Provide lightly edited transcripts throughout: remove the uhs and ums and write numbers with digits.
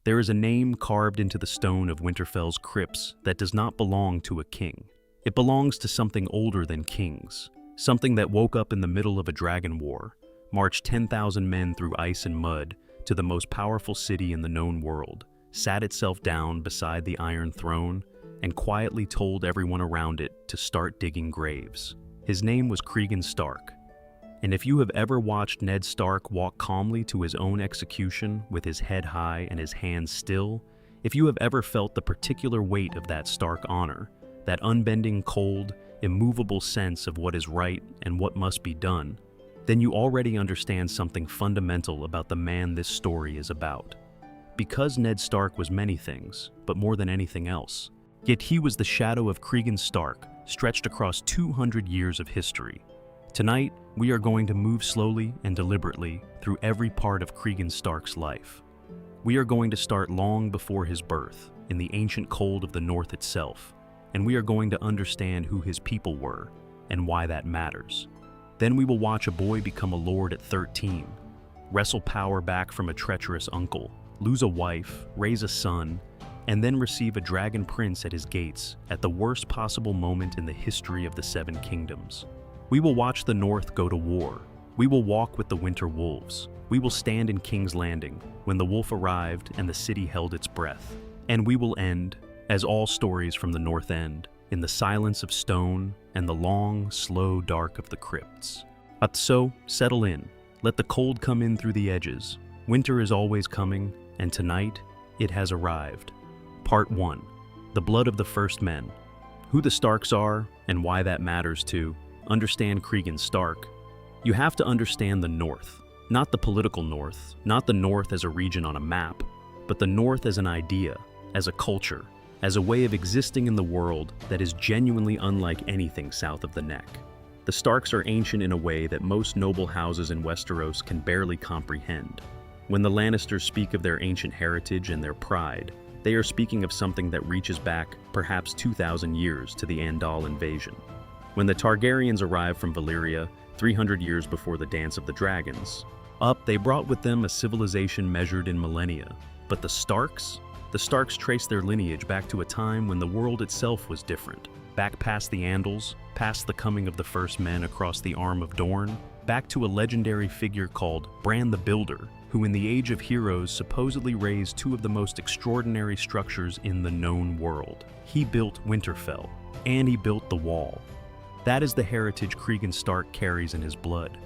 There is a name carved into the stone of Winterfell's crypts that does not belong to a king. It belongs to something older than kings, something that woke up in the middle of a dragon war, marched 10,000 men through ice and mud to the most powerful city in the known world, sat itself down beside the Iron Throne, and quietly told everyone around it to start digging graves. His name was Cregan Stark. And if you have ever watched Ned Stark walk calmly to his own execution with his head high and his hands still, if you have ever felt the particular weight of that Stark honor, that unbending, cold, immovable sense of what is right and what must be done, then you already understand something fundamental about the man this story is about. Because Ned Stark was many things, but more than anything else, yet he was the shadow of Cregan Stark, stretched across 200 years of history. Tonight, we are going to move slowly and deliberately through every part of Cregan Stark's life. We are going to start long before his birth, in the ancient cold of the North itself, and we are going to understand who his people were and why that matters. Then we will watch a boy become a lord at 13, wrestle power back from a treacherous uncle, lose a wife, raise a son, and then receive a dragon prince at his gates at the worst possible moment in the history of the Seven Kingdoms. We will watch the North go to war. We will walk with the winter wolves. We will stand in King's Landing when the wolf arrived and the city held its breath. And we will end, as all stories from the North end, in the silence of stone and the long, slow dark of the crypts. So, settle in. Let the cold come in through the edges. Winter is always coming, and tonight, it has arrived. Part 1. The Blood of the First Men. Who the Starks are, and why that matters to understand Cregan Stark. You have to understand the North. Not the political North, not the North as a region on a map, but the North as an idea, as a culture, as a way of existing in the world that is genuinely unlike anything south of the Neck. The Starks are ancient in a way that most noble houses in Westeros can barely comprehend. When the Lannisters speak of their ancient heritage and their pride, they are speaking of something that reaches back perhaps 2,000 years to the Andal invasion. When the Targaryens arrived from Valyria 300 years before the Dance of the Dragons, they brought with them a civilization measured in millennia. But the Starks trace their lineage back to a time when the world itself was different. Back past the Andals, past the coming of the first men across the Arm of Dorne, back to a legendary figure called Bran the Builder, who in the Age of Heroes supposedly raised two of the most extraordinary structures in the known world. He built Winterfell, and he built the Wall. That is the heritage Cregan Stark carries in his blood.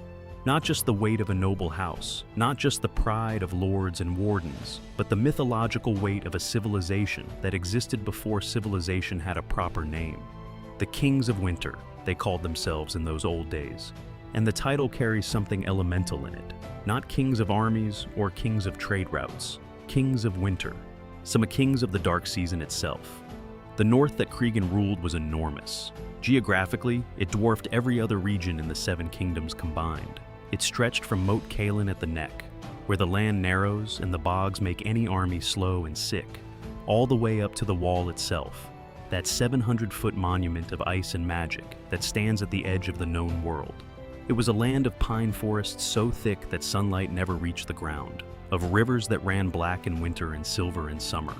Not just the weight of a noble house, not just the pride of lords and wardens, but the mythological weight of a civilization that existed before civilization had a proper name. The Kings of Winter, they called themselves in those old days. And the title carries something elemental in it. Not kings of armies or kings of trade routes, kings of winter. Some kings of the dark season itself. The North that Cregan ruled was enormous. Geographically, it dwarfed every other region in the Seven Kingdoms combined. It stretched from Moat Cailin at the Neck, where the land narrows and the bogs make any army slow and sick, all the way up to the Wall itself, that 700-foot monument of ice and magic that stands at the edge of the known world. It was a land of pine forests so thick that sunlight never reached the ground, of rivers that ran black in winter and silver in summer,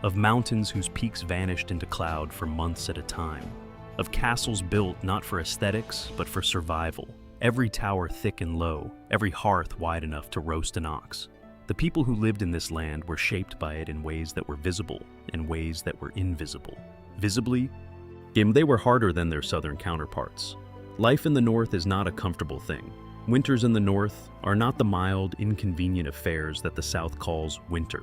of mountains whose peaks vanished into cloud for months at a time, of castles built not for aesthetics but for survival, every tower thick and low, every hearth wide enough to roast an ox. The people who lived in this land were shaped by it in ways that were visible and ways that were invisible. Visibly, they were harder than their southern counterparts. Life in the North is not a comfortable thing. Winters in the North are not the mild, inconvenient affairs that the South calls winter.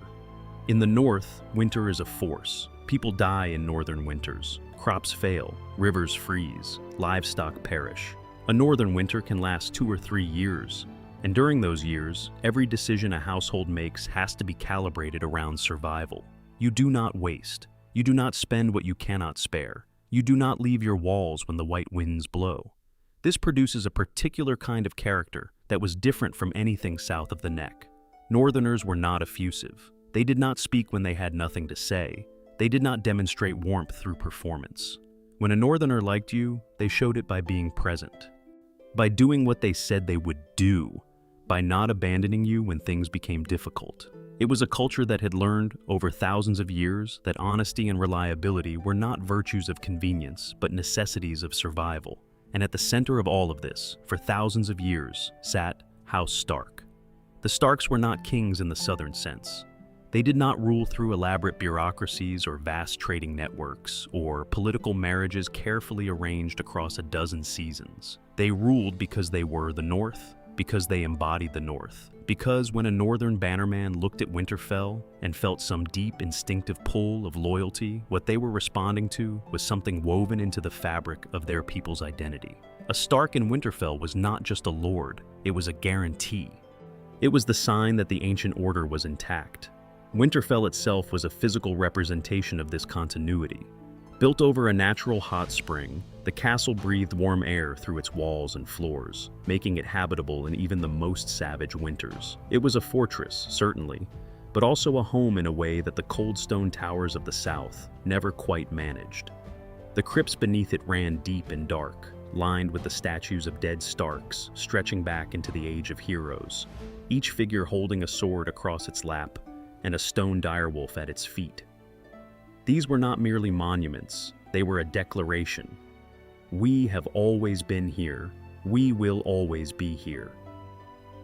In the North, winter is a force. People die in northern winters. Crops fail, rivers freeze, livestock perish. A northern winter can last 2 or 3 years, and during those years, every decision a household makes has to be calibrated around survival. You do not waste. You do not spend what you cannot spare. You do not leave your walls when the white winds blow. This produces a particular kind of character that was different from anything south of the Neck. Northerners were not effusive. They did not speak when they had nothing to say. They did not demonstrate warmth through performance. When a Northerner liked you, they showed it by being present, by doing what they said they would do, by not abandoning you when things became difficult. It was a culture that had learned, over thousands of years, that honesty and reliability were not virtues of convenience, but necessities of survival. And at the center of all of this, for thousands of years, sat House Stark. The Starks were not kings in the Southern sense. They did not rule through elaborate bureaucracies or vast trading networks, or political marriages carefully arranged across a dozen seasons. They ruled because they were the North, because they embodied the North, because when a Northern bannerman looked at Winterfell and felt some deep instinctive pull of loyalty, what they were responding to was something woven into the fabric of their people's identity. A Stark in Winterfell was not just a lord, it was a guarantee. It was the sign that the ancient order was intact. Winterfell itself was a physical representation of this continuity. Built over a natural hot spring, the castle breathed warm air through its walls and floors, making it habitable in even the most savage winters. It was a fortress, certainly, but also a home in a way that the cold stone towers of the south never quite managed. The crypts beneath it ran deep and dark, lined with the statues of dead Starks stretching back into the Age of Heroes, each figure holding a sword across its lap and a stone direwolf at its feet. These were not merely monuments, they were a declaration. We have always been here, we will always be here.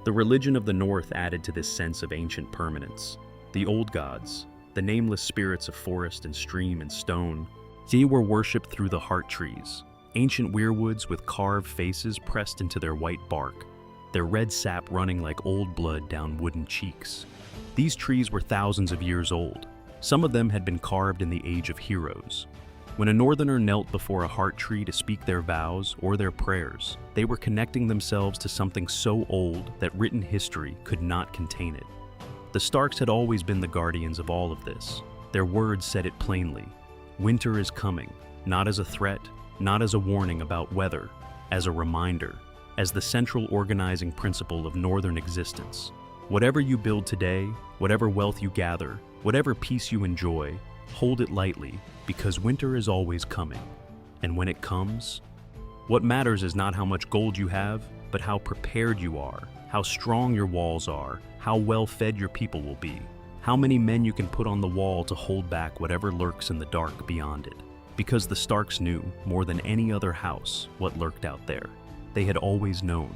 The religion of the North added to this sense of ancient permanence. The old gods, the nameless spirits of forest and stream and stone, they were worshipped through the heart trees, ancient weirwoods with carved faces pressed into their white bark, their red sap running like old blood down wooden cheeks. These trees were thousands of years old. Some of them had been carved in the Age of Heroes. When a Northerner knelt before a heart tree to speak their vows or their prayers, they were connecting themselves to something so old that written history could not contain it. The Starks had always been the guardians of all of this. Their words said it plainly. Winter is coming, not as a threat, not as a warning about weather, as a reminder, as the central organizing principle of Northern existence. Whatever you build today, whatever wealth you gather, whatever peace you enjoy, hold it lightly, because winter is always coming. And when it comes, what matters is not how much gold you have, but how prepared you are, how strong your walls are, how well fed your people will be, how many men you can put on the wall to hold back whatever lurks in the dark beyond it. Because the Starks knew, more than any other house, what lurked out there. They had always known.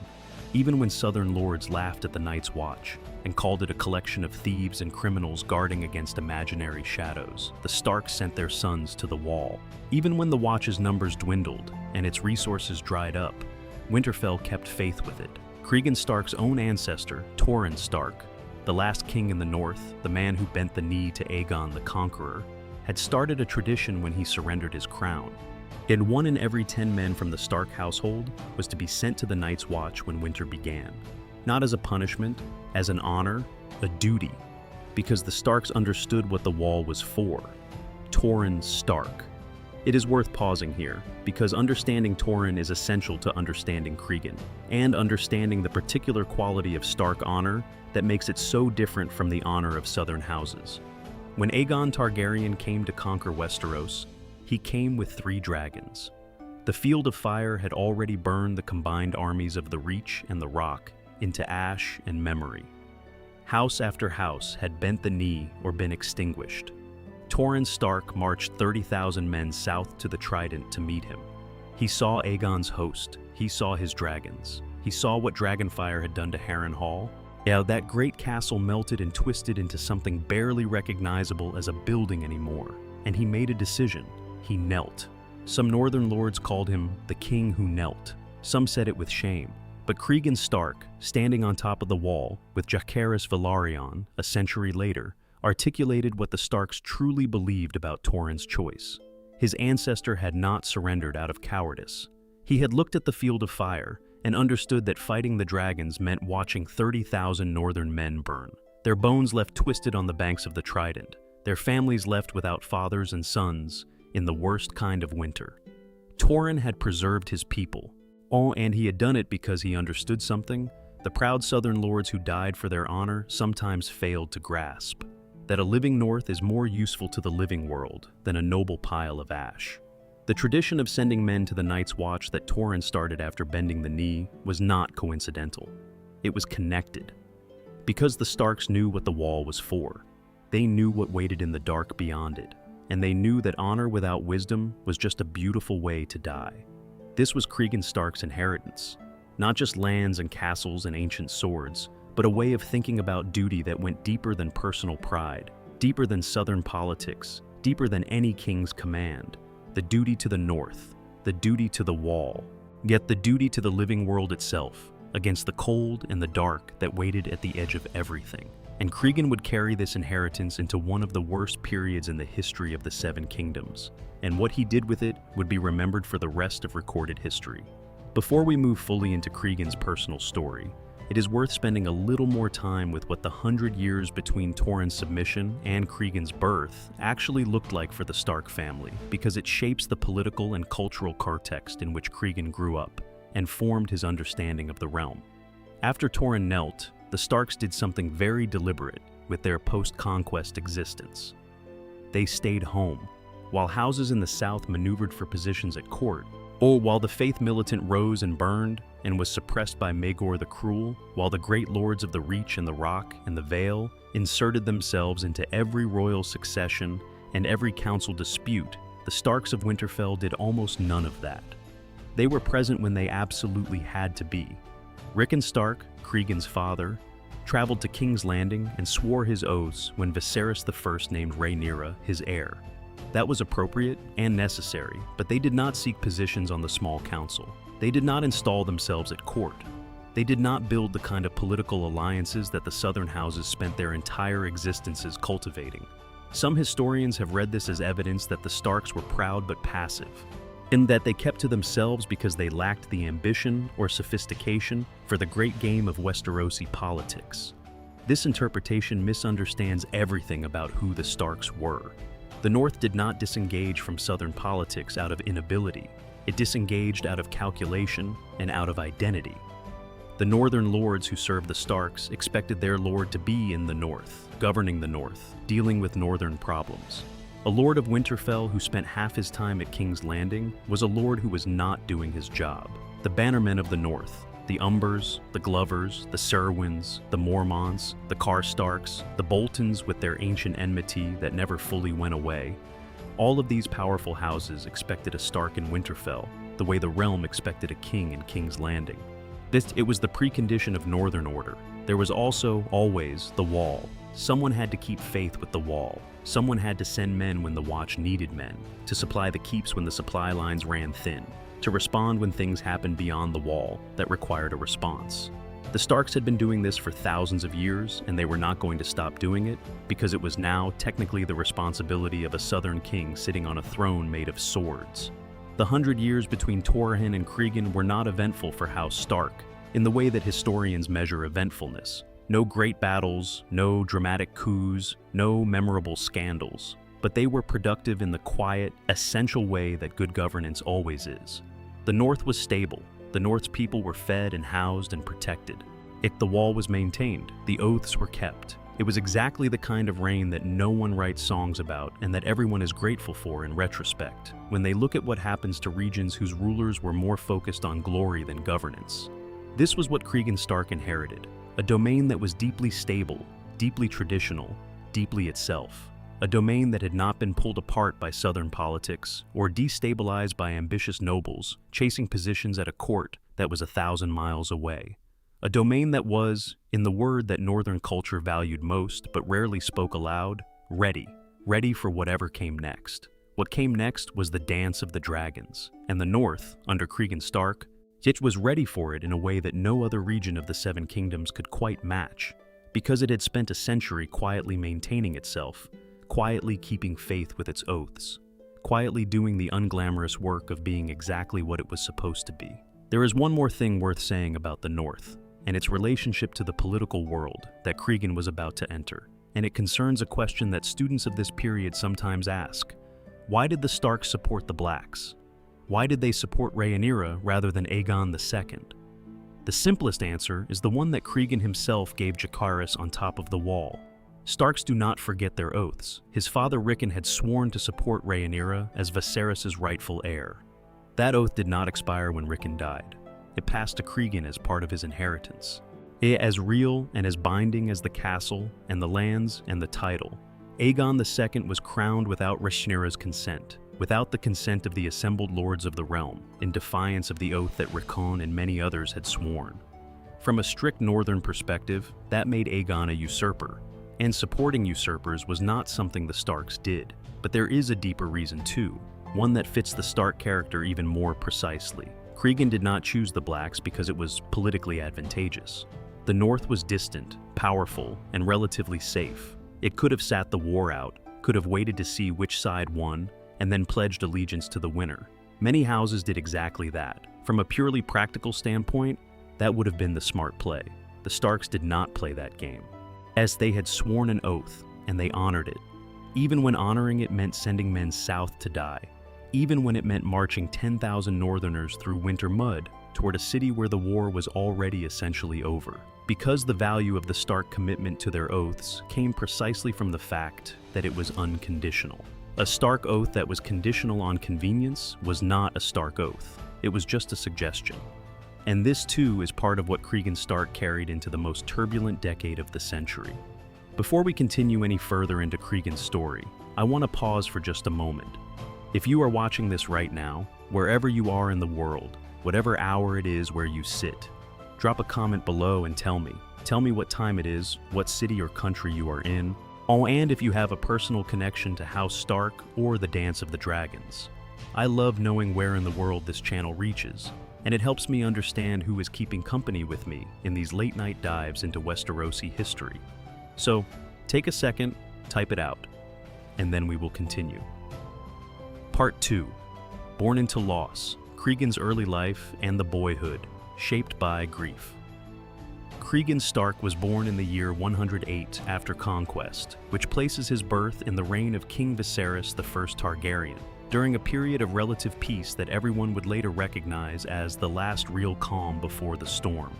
Even when Southern lords laughed at the Night's Watch and called it a collection of thieves and criminals guarding against imaginary shadows, the Starks sent their sons to the wall. Even when the Watch's numbers dwindled and its resources dried up, Winterfell kept faith with it. Cregan Stark's own ancestor, Torrhen Stark, the last king in the north, the man who bent the knee to Aegon the Conqueror, had started a tradition when he surrendered his crown. And 1 in every 10 men from the Stark household was to be sent to the Night's Watch when winter began. Not as a punishment, as an honor, a duty, because the Starks understood what the wall was for. Torrhen Stark. It is worth pausing here, because understanding Torrhen is essential to understanding Cregan, and understanding the particular quality of Stark honor that makes it so different from the honor of Southern houses. When Aegon Targaryen came to conquer Westeros, he came with 3 dragons. The Field of Fire had already burned the combined armies of the Reach and the Rock into ash and memory. House after house had bent the knee or been extinguished. Torrhen Stark marched 30,000 men south to the Trident to meet him. He saw Aegon's host, he saw his dragons, he saw what Dragonfire had done to Harrenhal. Yeah, that great castle melted and twisted into something barely recognizable as a building anymore, and he made a decision. He knelt. Some northern lords called him the king who knelt. Some said it with shame. But Cregan Stark, standing on top of the wall with Jacaerys Velaryon a century later, articulated what the Starks truly believed about Torrhen's choice. His ancestor had not surrendered out of cowardice. He had looked at the Field of Fire and understood that fighting the dragons meant watching 30,000 northern men burn. Their bones left twisted on the banks of the Trident, their families left without fathers and sons, in the worst kind of winter. Torrhen had preserved his people. Oh, and he had done it because he understood something the proud southern lords who died for their honor sometimes failed to grasp. That a living north is more useful to the living world than a noble pile of ash. The tradition of sending men to the Night's Watch that Torrhen started after bending the knee was not coincidental. It was connected. Because the Starks knew what the wall was for. They knew what waited in the dark beyond it, and they knew that honor without wisdom was just a beautiful way to die. This was Cregan Stark's inheritance. Not just lands and castles and ancient swords, but a way of thinking about duty that went deeper than personal pride, deeper than southern politics, deeper than any king's command. The duty to the north, the duty to the wall, yet the duty to the living world itself, against the cold and the dark that waited at the edge of everything. And Cregan would carry this inheritance into one of the worst periods in the history of the Seven Kingdoms, and what he did with it would be remembered for the rest of recorded history. Before we move fully into Cregan's personal story, it is worth spending a little more time with what the 100 years between Torrhen's submission and Cregan's birth actually looked like for the Stark family, because it shapes the political and cultural context in which Cregan grew up and formed his understanding of the realm. After Torrhen knelt, the Starks did something very deliberate with their post-conquest existence. They stayed home, while houses in the south maneuvered for positions at court, or while the faith militant rose and burned and was suppressed by Maegor the Cruel, while the great lords of the Reach and the Rock and the Vale inserted themselves into every royal succession and every council dispute, the Starks of Winterfell did almost none of that. They were present when they absolutely had to be. Rickon Stark, Cregan's father, traveled to King's Landing and swore his oaths when Viserys I named Rhaenyra his heir. That was appropriate and necessary, but they did not seek positions on the small council. They did not install themselves at court. They did not build the kind of political alliances that the southern houses spent their entire existences cultivating. Some historians have read this as evidence that the Starks were proud but passive, in that they kept to themselves because they lacked the ambition or sophistication for the great game of Westerosi politics. This interpretation misunderstands everything about who the Starks were. The North did not disengage from southern politics out of inability. It disengaged out of calculation and out of identity. The northern lords who served the Starks expected their lord to be in the north, governing the north, dealing with northern problems. A lord of Winterfell who spent half his time at King's Landing was a lord who was not doing his job. The bannermen of the north, the Umbers, the Glovers, the Serwyns, the Mormonts, the Karstarks, the Boltons with their ancient enmity that never fully went away, all of these powerful houses expected a Stark in Winterfell, the way the realm expected a king in King's Landing. It was the precondition of Northern order. There was also, always, the Wall. Someone had to keep faith with the Wall. Someone had to send men when the Watch needed men, to supply the keeps when the supply lines ran thin, to respond when things happened beyond the Wall that required a response. The Starks had been doing this for thousands of years, and they were not going to stop doing it, because it was now technically the responsibility of a southern king sitting on a throne made of swords. The 100 years between Torrhen and Cregan were not eventful for House Stark, in the way that historians measure eventfulness. No great battles, no dramatic coups, no memorable scandals. But they were productive in the quiet, essential way that good governance always is. The North was stable. The North's people were fed and housed and protected. The wall was maintained. The oaths were kept. It was exactly the kind of reign that no one writes songs about and that everyone is grateful for in retrospect, when they look at what happens to regions whose rulers were more focused on glory than governance. This was what Cregan Stark inherited, a domain that was deeply stable, deeply traditional, deeply itself. A domain that had not been pulled apart by southern politics or destabilized by ambitious nobles chasing positions at a court that was 1,000 miles away. A domain that was, in the word that northern culture valued most but rarely spoke aloud, ready for whatever came next. What came next was the dance of the dragons, and the North, under Cregan Stark, it was ready for it in a way that no other region of the Seven Kingdoms could quite match, because it had spent a century quietly maintaining itself, quietly keeping faith with its oaths, quietly doing the unglamorous work of being exactly what it was supposed to be. There is one more thing worth saying about the North, and its relationship to the political world that Cregan was about to enter, and it concerns a question that students of this period sometimes ask. Why did the Starks support the Blacks? Why did they support Rhaenyra rather than Aegon II? The simplest answer is the one that Cregan himself gave Jacaerys on top of the wall. Starks do not forget their oaths. His father Rickon had sworn to support Rhaenyra as Viserys' rightful heir. That oath did not expire when Rickon died. It passed to Cregan as part of his inheritance. As real and as binding as the castle and the lands and the title. Aegon II was crowned without Rhaenyra's consent, without the consent of the assembled lords of the realm, in defiance of the oath that Rickon and many others had sworn. From a strict northern perspective, that made Aegon a usurper, and supporting usurpers was not something the Starks did. But there is a deeper reason too, one that fits the Stark character even more precisely. Cregan did not choose the Blacks because it was politically advantageous. The North was distant, powerful, and relatively safe. It could have sat the war out, could have waited to see which side won, and then pledged allegiance to the winner. Many houses did exactly that. From a purely practical standpoint, that would have been the smart play. The Starks did not play that game, as they had sworn an oath, and they honored it. Even when honoring it meant sending men south to die. Even when it meant marching 10,000 Northerners through winter mud toward a city where the war was already essentially over. Because the value of the Stark commitment to their oaths came precisely from the fact that it was unconditional. A Stark oath that was conditional on convenience was not a Stark oath. It was just a suggestion. And this too is part of what Cregan Stark carried into the most turbulent decade of the century. Before we continue any further into Cregan's story, I want to pause for just a moment. If you are watching this right now, wherever you are in the world, whatever hour it is where you sit, drop a comment below and tell me. Tell me what time it is, what city or country you are in, and if you have a personal connection to House Stark or the Dance of the Dragons. I love knowing where in the world this channel reaches, and it helps me understand who is keeping company with me in these late-night dives into Westerosi history. So, take a second, type it out, and then we will continue. Part 2. Born into Loss, Cregan's early life and the boyhood, shaped by grief. Cregan Stark was born in the year 108 after Conquest, which places his birth in the reign of King Viserys I Targaryen, during a period of relative peace that everyone would later recognize as the last real calm before the storm.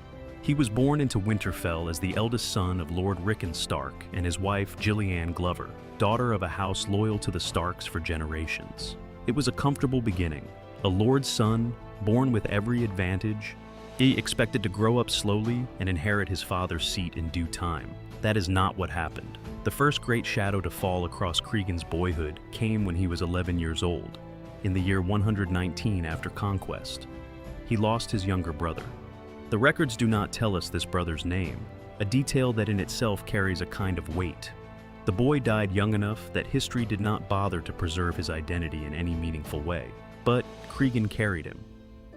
He was born into Winterfell as the eldest son of Lord Cregan Stark and his wife Gillian Glover, daughter of a house loyal to the Starks for generations. It was a comfortable beginning. A lord's son, born with every advantage, he expected to grow up slowly and inherit his father's seat in due time. That is not what happened. The first great shadow to fall across Cregan's boyhood came when he was 11 years old, in the year 119 after Conquest. He lost his younger brother. The records do not tell us this brother's name, a detail that in itself carries a kind of weight. The boy died young enough that history did not bother to preserve his identity in any meaningful way, but Cregan carried him.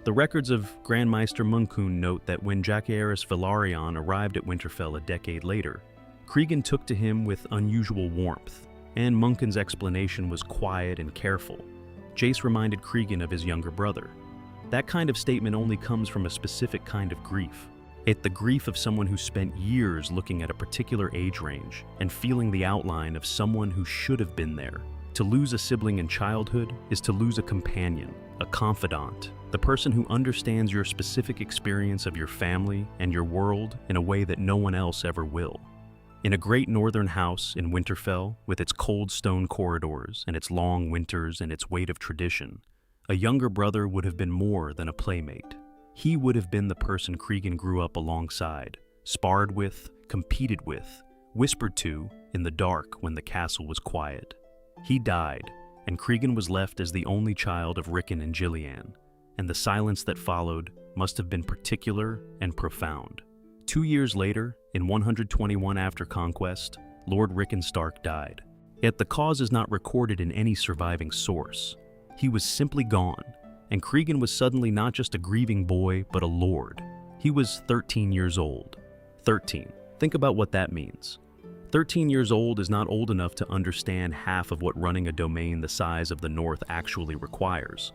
The records of Grand Maester Munkun note that when Jacaerys Velaryon arrived at Winterfell a decade later, Cregan took to him with unusual warmth, and Munkun's explanation was quiet and careful. Jace reminded Cregan of his younger brother. That kind of statement only comes from a specific kind of grief. It's the grief of someone who spent years looking at a particular age range and feeling the outline of someone who should have been there. To lose a sibling in childhood is to lose a companion, a confidant, the person who understands your specific experience of your family and your world in a way that no one else ever will. In a great northern house in Winterfell, with its cold stone corridors and its long winters and its weight of tradition, a younger brother would have been more than a playmate. He would have been the person Cregan grew up alongside, sparred with, competed with, whispered to in the dark when the castle was quiet. He died, and Cregan was left as the only child of Rickon and Gillian, and the silence that followed must have been particular and profound. 2 years later, in 121 after Conquest, Lord Cregan Stark died. Yet the cause is not recorded in any surviving source. He was simply gone, and Cregan was suddenly not just a grieving boy, but a lord. He was 13 years old. 13. Think about what that means. 13 years old is not old enough to understand half of what running a domain the size of the North actually requires.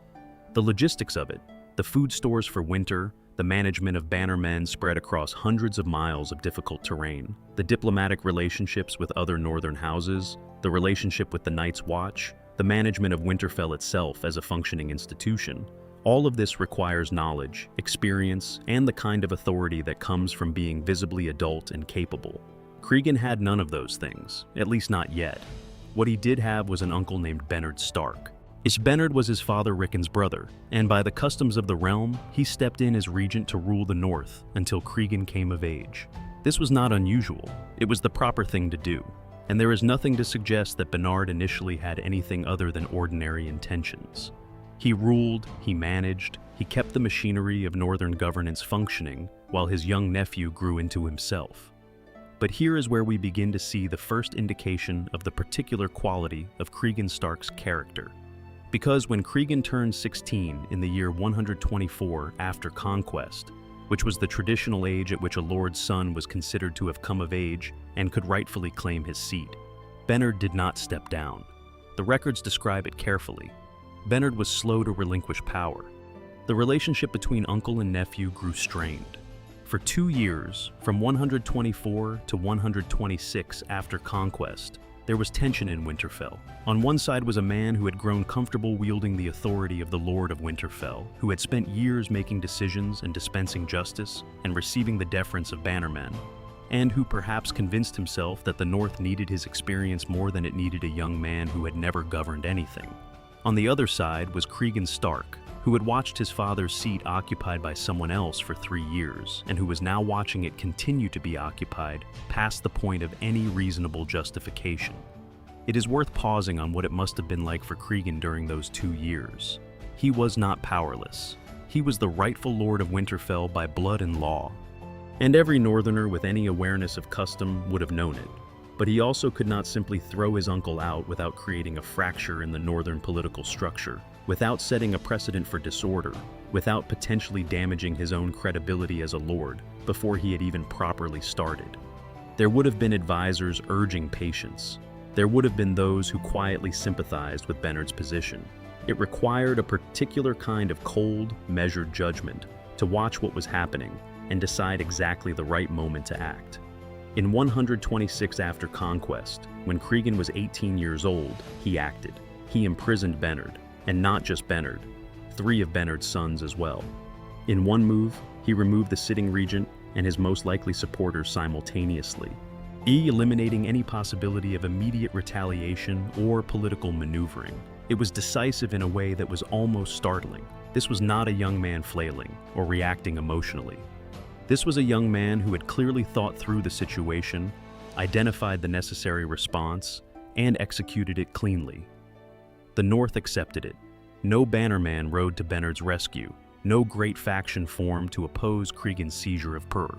The logistics of it, the food stores for winter, the management of bannermen spread across hundreds of miles of difficult terrain, the diplomatic relationships with other northern houses, the relationship with the Night's Watch, the management of Winterfell itself as a functioning institution. All of this requires knowledge, experience, and the kind of authority that comes from being visibly adult and capable. Cregan had none of those things, at least not yet. What he did have was an uncle named Bernard Stark. Bernard was his father Rickon's brother, and by the customs of the realm, he stepped in as regent to rule the north until Cregan came of age. This was not unusual, it was the proper thing to do, and there is nothing to suggest that Bernard initially had anything other than ordinary intentions. He ruled, he managed, he kept the machinery of northern governance functioning while his young nephew grew into himself. But here is where we begin to see the first indication of the particular quality of Cregan Stark's character. Because when Cregan turned 16 in the year 124 after conquest, which was the traditional age at which a lord's son was considered to have come of age and could rightfully claim his seat, Bernard did not step down. The records describe it carefully. Bernard was slow to relinquish power. The relationship between uncle and nephew grew strained. For 2 years, from 124 to 126 after conquest, there was tension in Winterfell. On one side was a man who had grown comfortable wielding the authority of the Lord of Winterfell, who had spent years making decisions and dispensing justice and receiving the deference of bannermen, and who perhaps convinced himself that the North needed his experience more than it needed a young man who had never governed anything. On the other side was Cregan Stark, who had watched his father's seat occupied by someone else for 3 years, and who was now watching it continue to be occupied past the point of any reasonable justification. It is worth pausing on what it must have been like for Cregan during those 2 years. He was not powerless. He was the rightful Lord of Winterfell by blood and law. And every northerner with any awareness of custom would have known it. But he also could not simply throw his uncle out without creating a fracture in the northern political structure, without setting a precedent for disorder, without potentially damaging his own credibility as a lord before he had even properly started. There would have been advisors urging patience. There would have been those who quietly sympathized with Bernard's position. It required a particular kind of cold, measured judgment to watch what was happening and decide exactly the right moment to act. In 126 after conquest, when Cregan was 18 years old, he acted. He imprisoned Bernard, and not just Bernard, 3 of Bernard's sons as well. In one move, he removed the sitting regent and his most likely supporters simultaneously, eliminating any possibility of immediate retaliation or political maneuvering. It was decisive in a way that was almost startling. This was not a young man flailing or reacting emotionally. This was a young man who had clearly thought through the situation, identified the necessary response, and executed it cleanly. The North accepted it. No bannerman rode to Bernard's rescue. No great faction formed to oppose Cregan's seizure of Pur.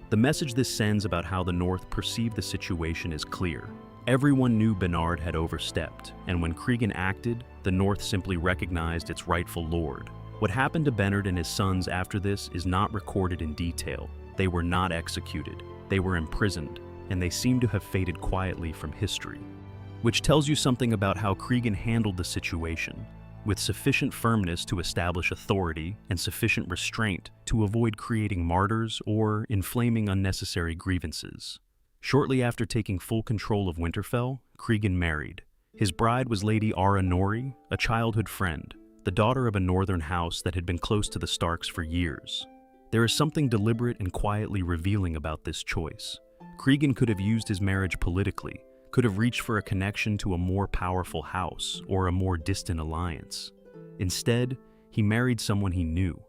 The message this sends about how the North perceived the situation is clear. Everyone knew Bernard had overstepped, and when Cregan acted, the North simply recognized its rightful lord. What happened to Bernard and his sons after this is not recorded in detail. They were not executed. They were imprisoned, and they seem to have faded quietly from history. Which tells you something about how Cregan handled the situation, with sufficient firmness to establish authority and sufficient restraint to avoid creating martyrs or inflaming unnecessary grievances. Shortly after taking full control of Winterfell, Cregan married. His bride was Lady Ara Nori, a childhood friend, the daughter of a northern house that had been close to the Starks for years. There is something deliberate and quietly revealing about this choice. Cregan could have used his marriage politically, could have reached for a connection to a more powerful house or a more distant alliance. Instead, he married someone he knew,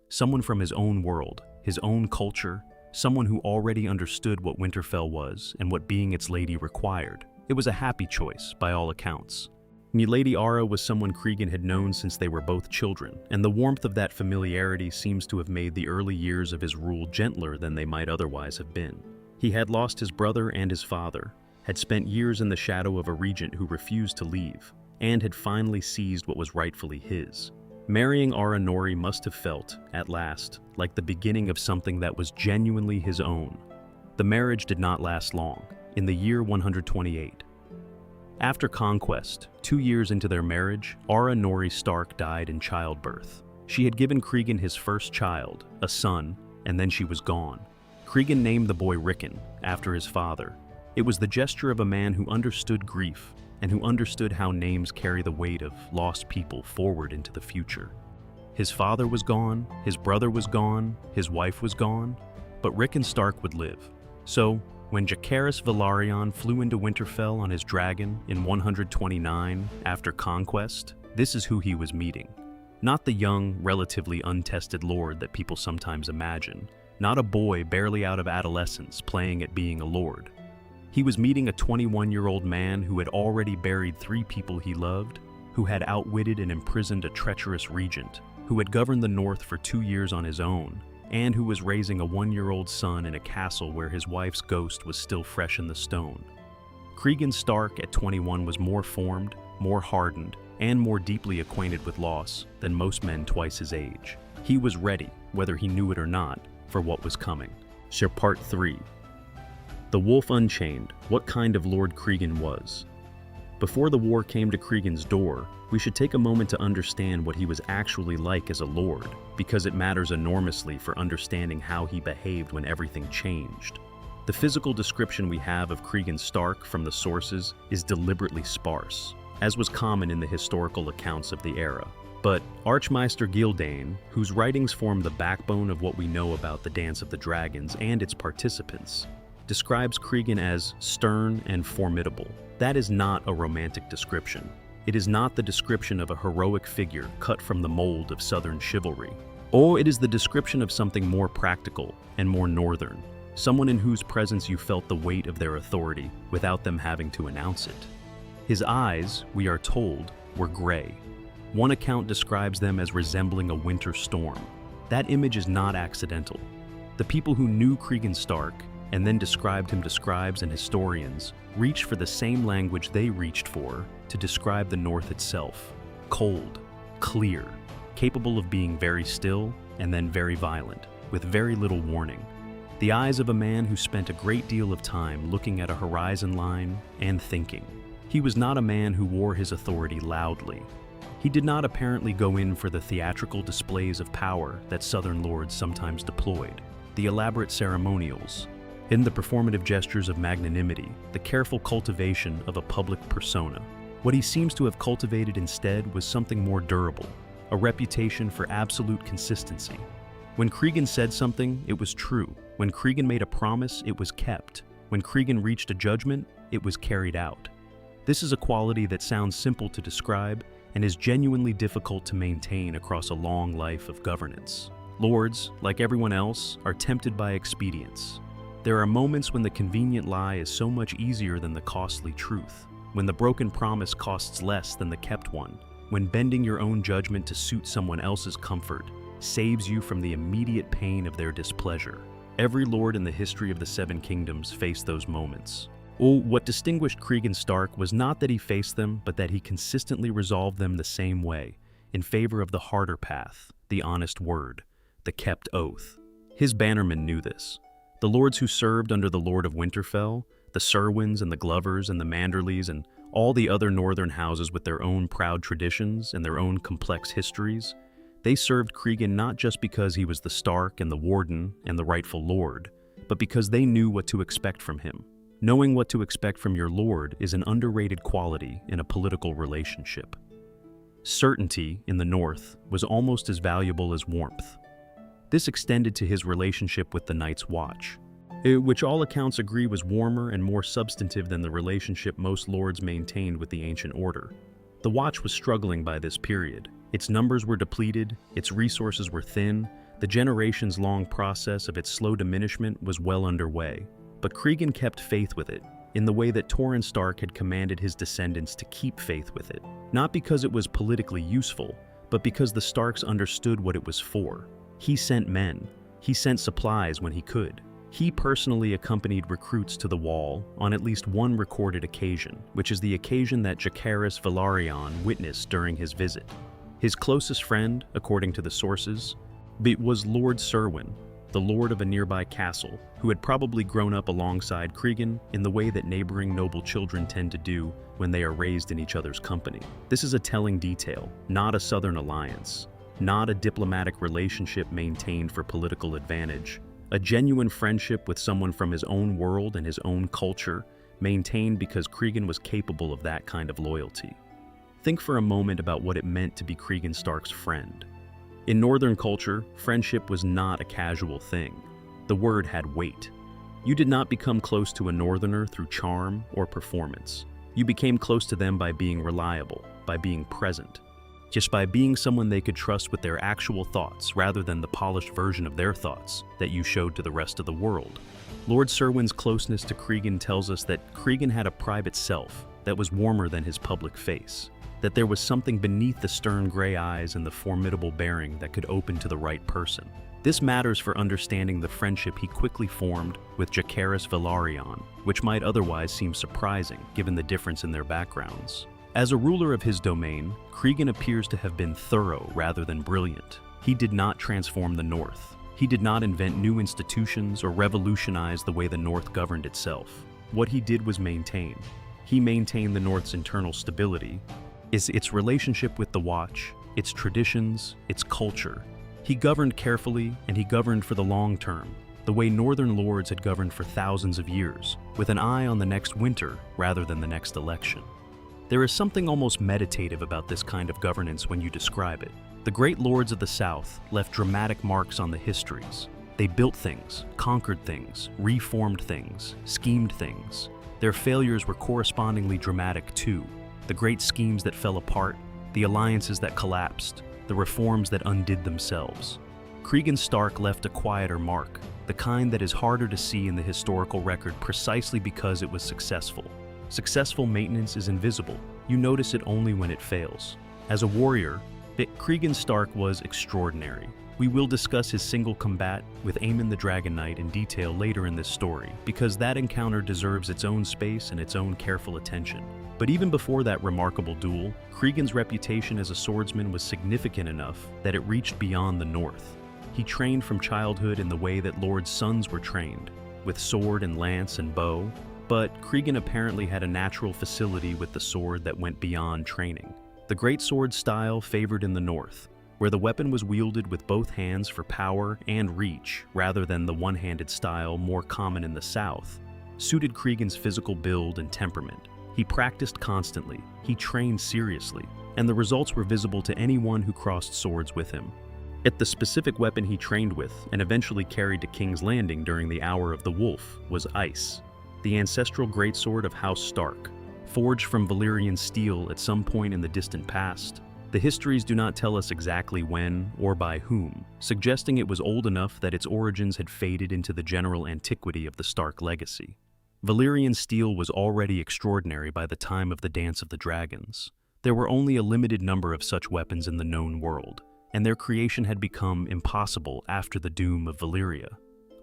someone from his own world, his own culture, someone who already understood what Winterfell was and what being its lady required. It was a happy choice, by all accounts. Milady Ara was someone Cregan had known since they were both children, and the warmth of that familiarity seems to have made the early years of his rule gentler than they might otherwise have been. He had lost his brother and his father, had spent years in the shadow of a regent who refused to leave, and had finally seized what was rightfully his. Marrying Ara Nori must have felt, at last, like the beginning of something that was genuinely his own. The marriage did not last long. In the year 128, after conquest, 2 years into their marriage, Ara Nori Stark died in childbirth. She had given Cregan his first child, a son, and then she was gone. Cregan named the boy Rickon, after his father. It was the gesture of a man who understood grief, and who understood how names carry the weight of lost people forward into the future. His father was gone, his brother was gone, his wife was gone, but Rickon Stark would live. So, when Jacaerys Velaryon flew into Winterfell on his dragon in 129 after conquest, This is who he was meeting. Not the young, relatively untested lord that people sometimes imagine. Not a boy barely out of adolescence playing at being a lord. He was meeting a 21-year-old man who had already buried 3 people he loved, who had outwitted and imprisoned a treacherous regent, who had governed the north for 2 years on his own, and who was raising a 1-year-old son in a castle where his wife's ghost was still fresh in the stone. Cregan Stark at 21 was more formed, more hardened, and more deeply acquainted with loss than most men twice his age. He was ready, whether he knew it or not, for what was coming. Part 3. The Wolf Unchained, what kind of Lord Cregan was. Before the war came to Cregan's door, we should take a moment to understand what he was actually like as a lord, because it matters enormously for understanding how he behaved when everything changed. The physical description we have of Cregan Stark from the sources is deliberately sparse, as was common in the historical accounts of the era. But Archmeister Gildane, whose writings form the backbone of what we know about the Dance of the Dragons and its participants, describes Cregan as stern and formidable. That is not a romantic description. It is not the description of a heroic figure cut from the mold of Southern chivalry. Or it is the description of something more practical and more northern, someone in whose presence you felt the weight of their authority without them having to announce it. His eyes, we are told, were gray. One account describes them as resembling a winter storm. That image is not accidental. The people who knew Cregan Stark and then described him to scribes and historians reached for the same language they reached for to describe the North itself: cold, clear, capable of being very still and then very violent, with very little warning. The eyes of a man who spent a great deal of time looking at a horizon line and thinking. He was not a man who wore his authority loudly. He did not apparently go in for the theatrical displays of power that Southern lords sometimes deployed, the elaborate ceremonials, in the performative gestures of magnanimity, the careful cultivation of a public persona. What he seems to have cultivated instead was something more durable, a reputation for absolute consistency. When Cregan said something, it was true. When Cregan made a promise, it was kept. When Cregan reached a judgment, it was carried out. This is a quality that sounds simple to describe and is genuinely difficult to maintain across a long life of governance. Lords, like everyone else, are tempted by expedience. There are moments when the convenient lie is so much easier than the costly truth, when the broken promise costs less than the kept one, when bending your own judgment to suit someone else's comfort saves you from the immediate pain of their displeasure. Every lord in the history of the Seven Kingdoms faced those moments. What distinguished Cregan Stark was not that he faced them, but that he consistently resolved them the same way, in favor of the harder path, the honest word, the kept oath. His bannermen knew this. The lords who served under the Lord of Winterfell, the Serwyns and the Glovers and the Manderleys and all the other northern houses with their own proud traditions and their own complex histories, they served Cregan not just because he was the Stark and the Warden and the rightful lord, but because they knew what to expect from him. Knowing what to expect from your lord is an underrated quality in a political relationship. Certainty in the North was almost as valuable as warmth. This extended to his relationship with the Night's Watch, which all accounts agree was warmer and more substantive than the relationship most lords maintained with the Ancient Order. The Watch was struggling by this period. Its numbers were depleted, its resources were thin, the generations-long process of its slow diminishment was well underway. But Cregan kept faith with it, in the way that Torrhen Stark had commanded his descendants to keep faith with it, not because it was politically useful, but because the Starks understood what it was for. He sent men. He sent supplies when he could. He personally accompanied recruits to the Wall on at least one recorded occasion, which is the occasion that Jacaerys Velaryon witnessed during his visit. His closest friend, according to the sources, was Lord Serwyn, the lord of a nearby castle, who had probably grown up alongside Cregan in the way that neighboring noble children tend to do when they are raised in each other's company. This is a telling detail, not a southern alliance, not a diplomatic relationship maintained for political advantage, a genuine friendship with someone from his own world and his own culture, maintained because Cregan was capable of that kind of loyalty. Think for a moment about what it meant to be Cregan Stark's friend. In Northern culture, friendship was not a casual thing. The word had weight. You did not become close to a Northerner through charm or performance. You became close to them by being reliable, by being present. just by being someone they could trust with their actual thoughts rather than the polished version of their thoughts that you showed to the rest of the world. Lord Cerwyn's closeness to Cregan tells us that Cregan had a private self that was warmer than his public face, that there was something beneath the stern gray eyes and the formidable bearing that could open to the right person. This matters for understanding the friendship he quickly formed with Jacaerys Velaryon, which might otherwise seem surprising given the difference in their backgrounds. As a ruler of his domain, Cregan appears to have been thorough rather than brilliant. He did not transform the North. He did not invent new institutions or revolutionize the way the North governed itself. What he did was maintain. He maintained the North's internal stability, its relationship with the Watch, its traditions, its culture. He governed carefully, and he governed for the long term, the way Northern lords had governed for thousands of years, with an eye on the next winter rather than the next election. There is something almost meditative about this kind of governance when you describe it. The great lords of the South left dramatic marks on the histories. They built things, conquered things, reformed things, schemed things. Their failures were correspondingly dramatic too. The great schemes that fell apart, the alliances that collapsed, the reforms that undid themselves. Cregan Stark left a quieter mark, the kind that is harder to see in the historical record precisely because it was successful. Successful maintenance is invisible. You notice it only when it fails. As a warrior, Cregan Stark was extraordinary. We will discuss his single combat with Aemon the Dragon Knight in detail later in this story, because that encounter deserves its own space and its own careful attention. But even before that remarkable duel, Cregan's reputation as a swordsman was significant enough that it reached beyond the North. He trained from childhood in the way that lords' sons were trained, with sword and lance and bow, but Cregan apparently had a natural facility with the sword that went beyond training. The great sword style favored in the North, where the weapon was wielded with both hands for power and reach, rather than the one-handed style more common in the South, suited Cregan's physical build and temperament. He practiced constantly, he trained seriously, and the results were visible to anyone who crossed swords with him. Yet the specific weapon he trained with, and eventually carried to King's Landing during the Hour of the Wolf, was ice, the ancestral greatsword of House Stark, forged from Valyrian steel at some point in the distant past. The histories do not tell us exactly when or by whom, suggesting it was old enough that its origins had faded into the general antiquity of the Stark legacy. Valyrian steel was already extraordinary by the time of the Dance of the Dragons. There were only a limited number of such weapons in the known world, and their creation had become impossible after the doom of Valyria.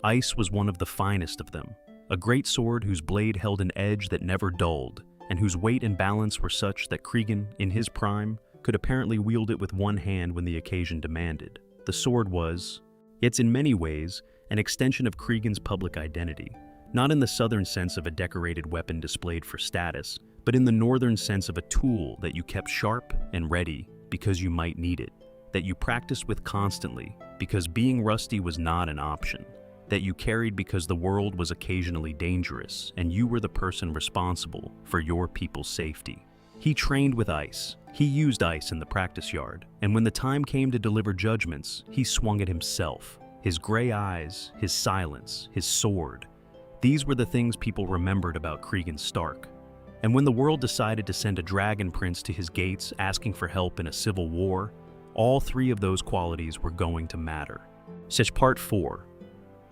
Ice was one of the finest of them, a great sword whose blade held an edge that never dulled, and whose weight and balance were such that Cregan, in his prime, could apparently wield it with one hand when the occasion demanded. The sword was, it's in many ways, an extension of Cregan's public identity, not in the southern sense of a decorated weapon displayed for status, but in the northern sense of a tool that you kept sharp and ready because you might need it, that you practiced with constantly because being rusty was not an option, that you carried because the world was occasionally dangerous and you were the person responsible for your people's safety. He trained with ice. He used ice in the practice yard, and when the time came to deliver judgments, he swung it himself. His gray eyes, his silence, his sword. These were the things people remembered about Cregan Stark. And when the world decided to send a dragon prince to his gates asking for help in a civil war, all three of those qualities were going to matter. Such Part 4.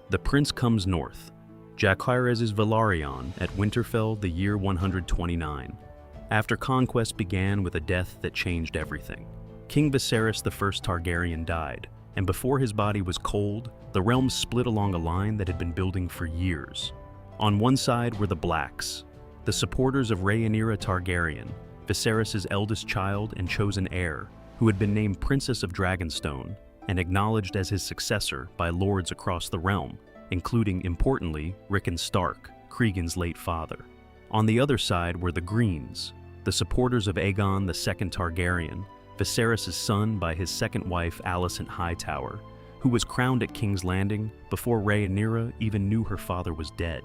The Prince Comes North. Jacaerys Velaryon at Winterfell, the year 129. After conquest began with a death that changed everything. King Viserys I Targaryen died, and before his body was cold, the realm split along a line that had been building for years. On one side were the Blacks, the supporters of Rhaenyra Targaryen, Viserys' eldest child and chosen heir, who had been named Princess of Dragonstone and acknowledged as his successor by lords across the realm, including, importantly, Rickon Stark, Cregan's late father. On the other side were the Greens, the supporters of Aegon II Targaryen, Viserys' son by his second wife Alicent Hightower, who was crowned at King's Landing before Rhaenyra even knew her father was dead.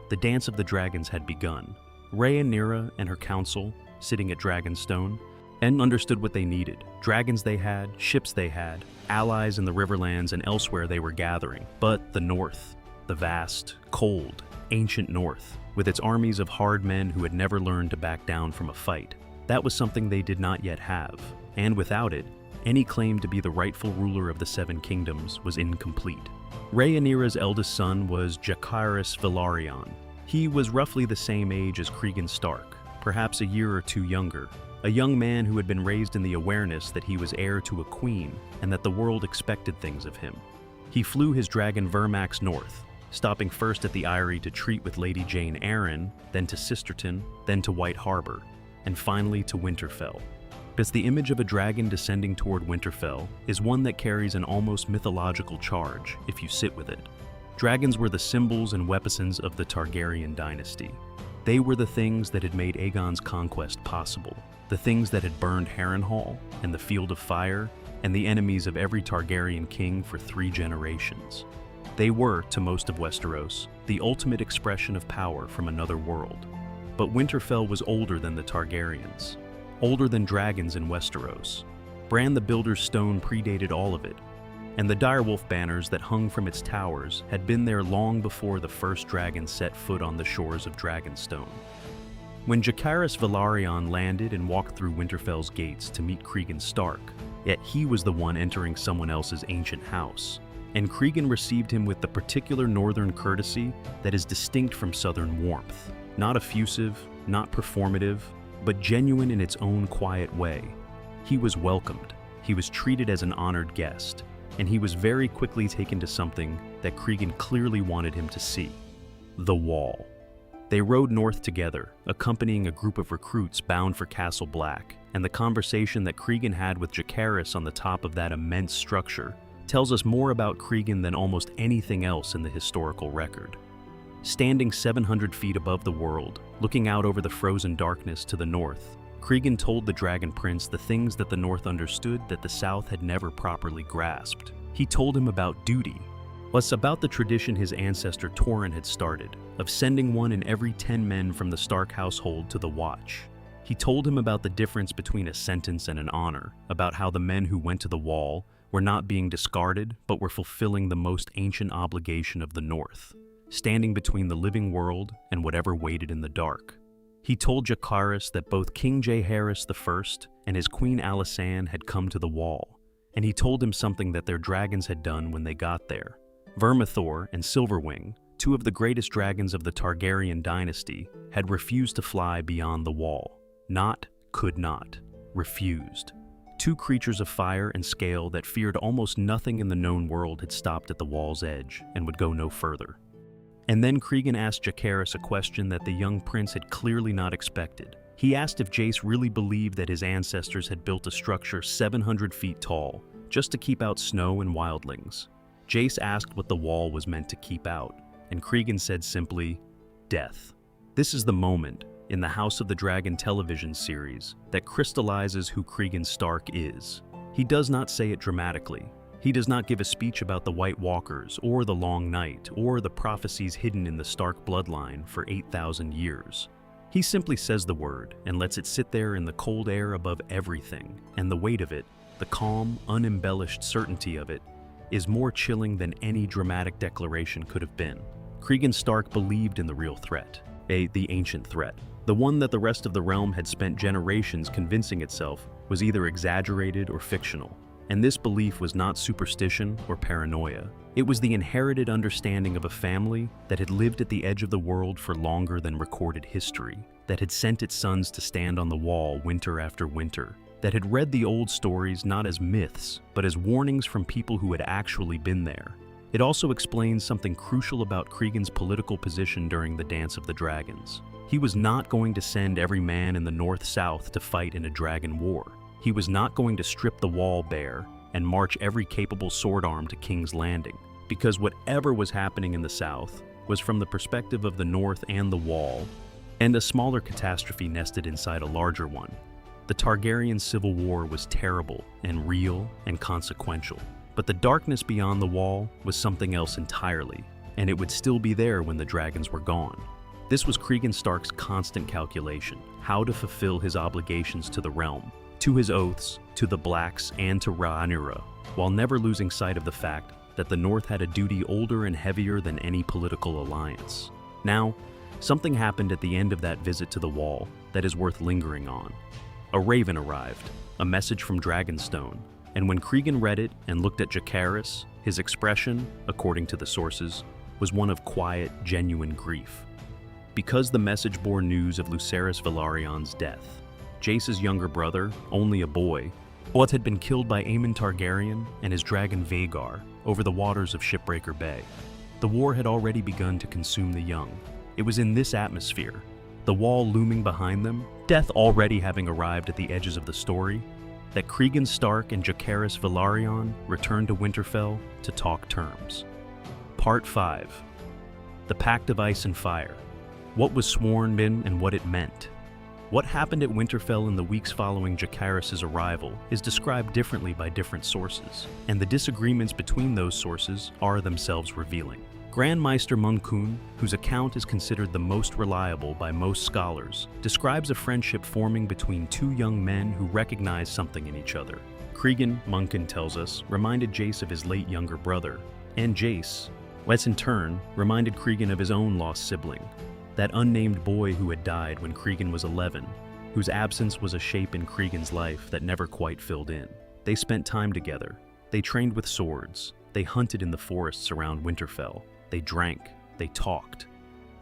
The Dance of the Dragons had begun. Rhaenyra and her council, sitting at Dragonstone, and understood what they needed. Dragons they had, ships they had, allies in the Riverlands and elsewhere they were gathering. But the North, the vast, cold, ancient North, with its armies of hard men who had never learned to back down from a fight, that was something they did not yet have. and without it, any claim to be the rightful ruler of the Seven Kingdoms was incomplete. Rhaenyra's eldest son was Jacaerys Velaryon. He was roughly the same age as Cregan Stark, perhaps a year or two younger, a young man who had been raised in the awareness that he was heir to a queen and that the world expected things of him. He flew his dragon Vermax north, stopping first at the Eyrie to treat with Lady Jane Arryn, then to Sisterton, then to White Harbor, and finally to Winterfell. Because the image of a dragon descending toward Winterfell is one that carries an almost mythological charge if you sit with it. Dragons were the symbols and weapons of the Targaryen dynasty. They were the things that had made Aegon's conquest possible, the things that had burned Harrenhal and the Field of Fire and the enemies of every Targaryen king for 3 generations. They were, to most of Westeros, the ultimate expression of power from another world. But Winterfell was older than the Targaryens, older than dragons in Westeros. Bran the Builder's stone predated all of it, and the direwolf banners that hung from its towers had been there long before the first dragon set foot on the shores of Dragonstone. When Jacaerys Velaryon landed and walked through Winterfell's gates to meet Cregan Stark, yet he was the one entering someone else's ancient house, and Cregan received him with the particular northern courtesy that is distinct from southern warmth, not effusive, not performative, but genuine in its own quiet way. He was welcomed, he was treated as an honored guest, and he was very quickly taken to something that Cregan clearly wanted him to see: the Wall. They rode north together, accompanying a group of recruits bound for Castle Black, and the conversation that Cregan had with Jacaerys on the top of that immense structure tells us more about Cregan than almost anything else in the historical record. Standing 700 feet above the world, looking out over the frozen darkness to the north, Cregan told the Dragon Prince the things that the North understood that the South had never properly grasped. He told him about duty, was about the tradition his ancestor Torrhen had started, of sending one in every 10 men from the Stark household to the Watch. He told him about the difference between a sentence and an honor, about how the men who went to the Wall were not being discarded, but were fulfilling the most ancient obligation of the North, standing between the living world and whatever waited in the dark. He told Jacaerys that both King Jaehaerys I and his Queen Alysanne had come to the Wall, and he told him something that their dragons had done when they got there. Vermithor and Silverwing, 2 of the greatest dragons of the Targaryen dynasty, had refused to fly beyond the Wall. Not, could not, refused. 2 creatures of fire and scale that feared almost nothing in the known world had stopped at the Wall's edge and would go no further. And then Cregan asked Jacaerys a question that the young prince had clearly not expected. He asked if Jace really believed that his ancestors had built a structure 700 feet tall, just to keep out snow and wildlings. Jace asked what the Wall was meant to keep out, and Cregan said simply, death. This is the moment, in the House of the Dragon television series, that crystallizes who Cregan Stark is. He does not say it dramatically. He does not give a speech about the White Walkers, or the Long Night, or the prophecies hidden in the Stark bloodline for 8,000 years. He simply says the word, and lets it sit there in the cold air above everything, and the weight of it, the calm, unembellished certainty of it, is more chilling than any dramatic declaration could have been. Cregan Stark believed in the real threat, the ancient threat, the one that the rest of the realm had spent generations convincing itself was either exaggerated or fictional. And this belief was not superstition or paranoia. It was the inherited understanding of a family that had lived at the edge of the world for longer than recorded history, that had sent its sons to stand on the Wall winter after winter, that had read the old stories not as myths, but as warnings from people who had actually been there. It also explains something crucial about Cregan's political position during the Dance of the Dragons. He was not going to send every man in the North-South to fight in a dragon war. He was not going to strip the Wall bare and march every capable sword arm to King's Landing, because whatever was happening in the South was from the perspective of the North and the Wall, and a smaller catastrophe nested inside a larger one. The Targaryen Civil War was terrible and real and consequential, but the darkness beyond the Wall was something else entirely, and it would still be there when the dragons were gone. This was Cregan Stark's constant calculation, how to fulfill his obligations to the realm, to his oaths, to the Blacks, and to Rhaenyra, while never losing sight of the fact that the North had a duty older and heavier than any political alliance. Now, something happened at the end of that visit to the Wall that is worth lingering on. A raven arrived, a message from Dragonstone, and when Cregan read it and looked at Jacaerys, his expression, according to the sources, was one of quiet, genuine grief. Because the message bore news of Lucerys Velaryon's death, Jace's younger brother, only a boy, had been killed by Aemon Targaryen and his dragon Vhagar over the waters of Shipbreaker Bay. The war had already begun to consume the young. It was in this atmosphere, the wall looming behind them, death already having arrived at the edges of the story, that Cregan Stark and Jacaerys Velaryon returned to Winterfell to talk terms. Part 5. The Pact of Ice and Fire. What was sworn in and what it meant. What happened at Winterfell in the weeks following Jacaerys' arrival is described differently by different sources, and the disagreements between those sources are themselves revealing. Grand Maester Munkun, whose account is considered the most reliable by most scholars, describes a friendship forming between two young men who recognize something in each other. Cregan, Munkun tells us, reminded Jace of his late younger brother, and Jace, in turn, reminded Cregan of his own lost sibling, that unnamed boy who had died when Cregan was 11, whose absence was a shape in Cregan's life that never quite filled in. They spent time together. They trained with swords. They hunted in the forests around Winterfell. They drank. They talked.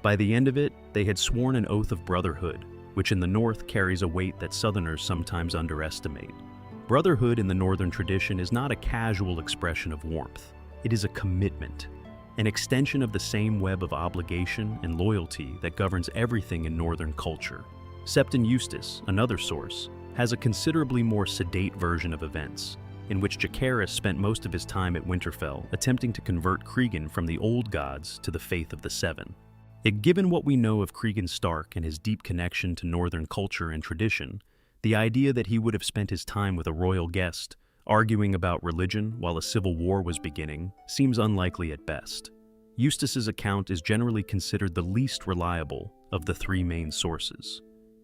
By the end of it, they had sworn an oath of brotherhood, which in the North carries a weight that Southerners sometimes underestimate. Brotherhood in the Northern tradition is not a casual expression of warmth. It is a commitment, an extension of the same web of obligation and loyalty that governs everything in Northern culture. Septon Eustace, another source, has a considerably more sedate version of events, in which Jacaerys spent most of his time at Winterfell attempting to convert Cregan from the old gods to the faith of the Seven. Given what we know of Cregan Stark and his deep connection to Northern culture and tradition, the idea that he would have spent his time with a royal guest arguing about religion while a civil war was beginning seems unlikely at best. Eustace's account is generally considered the least reliable of the three main sources.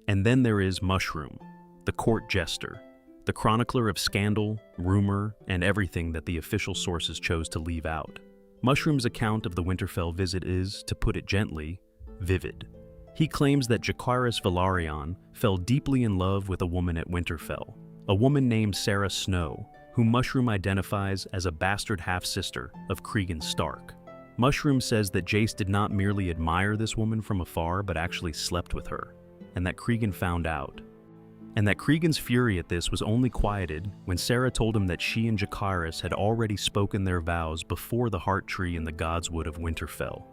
And then there is Mushroom, the court jester, the chronicler of scandal, rumor, and everything that the official sources chose to leave out. Mushroom's account of the Winterfell visit is, to put it gently, vivid. He claims that Jacaerys Velaryon fell deeply in love with a woman at Winterfell, a woman named Sarah Snow, whom Mushroom identifies as a bastard half-sister of Cregan Stark. Mushroom says that Jace did not merely admire this woman from afar, but actually slept with her, and that Cregan found out. And that Cregan's fury at this was only quieted when Sarah told him that she and Jacaerys had already spoken their vows before the Heart Tree in the Godswood of Winterfell.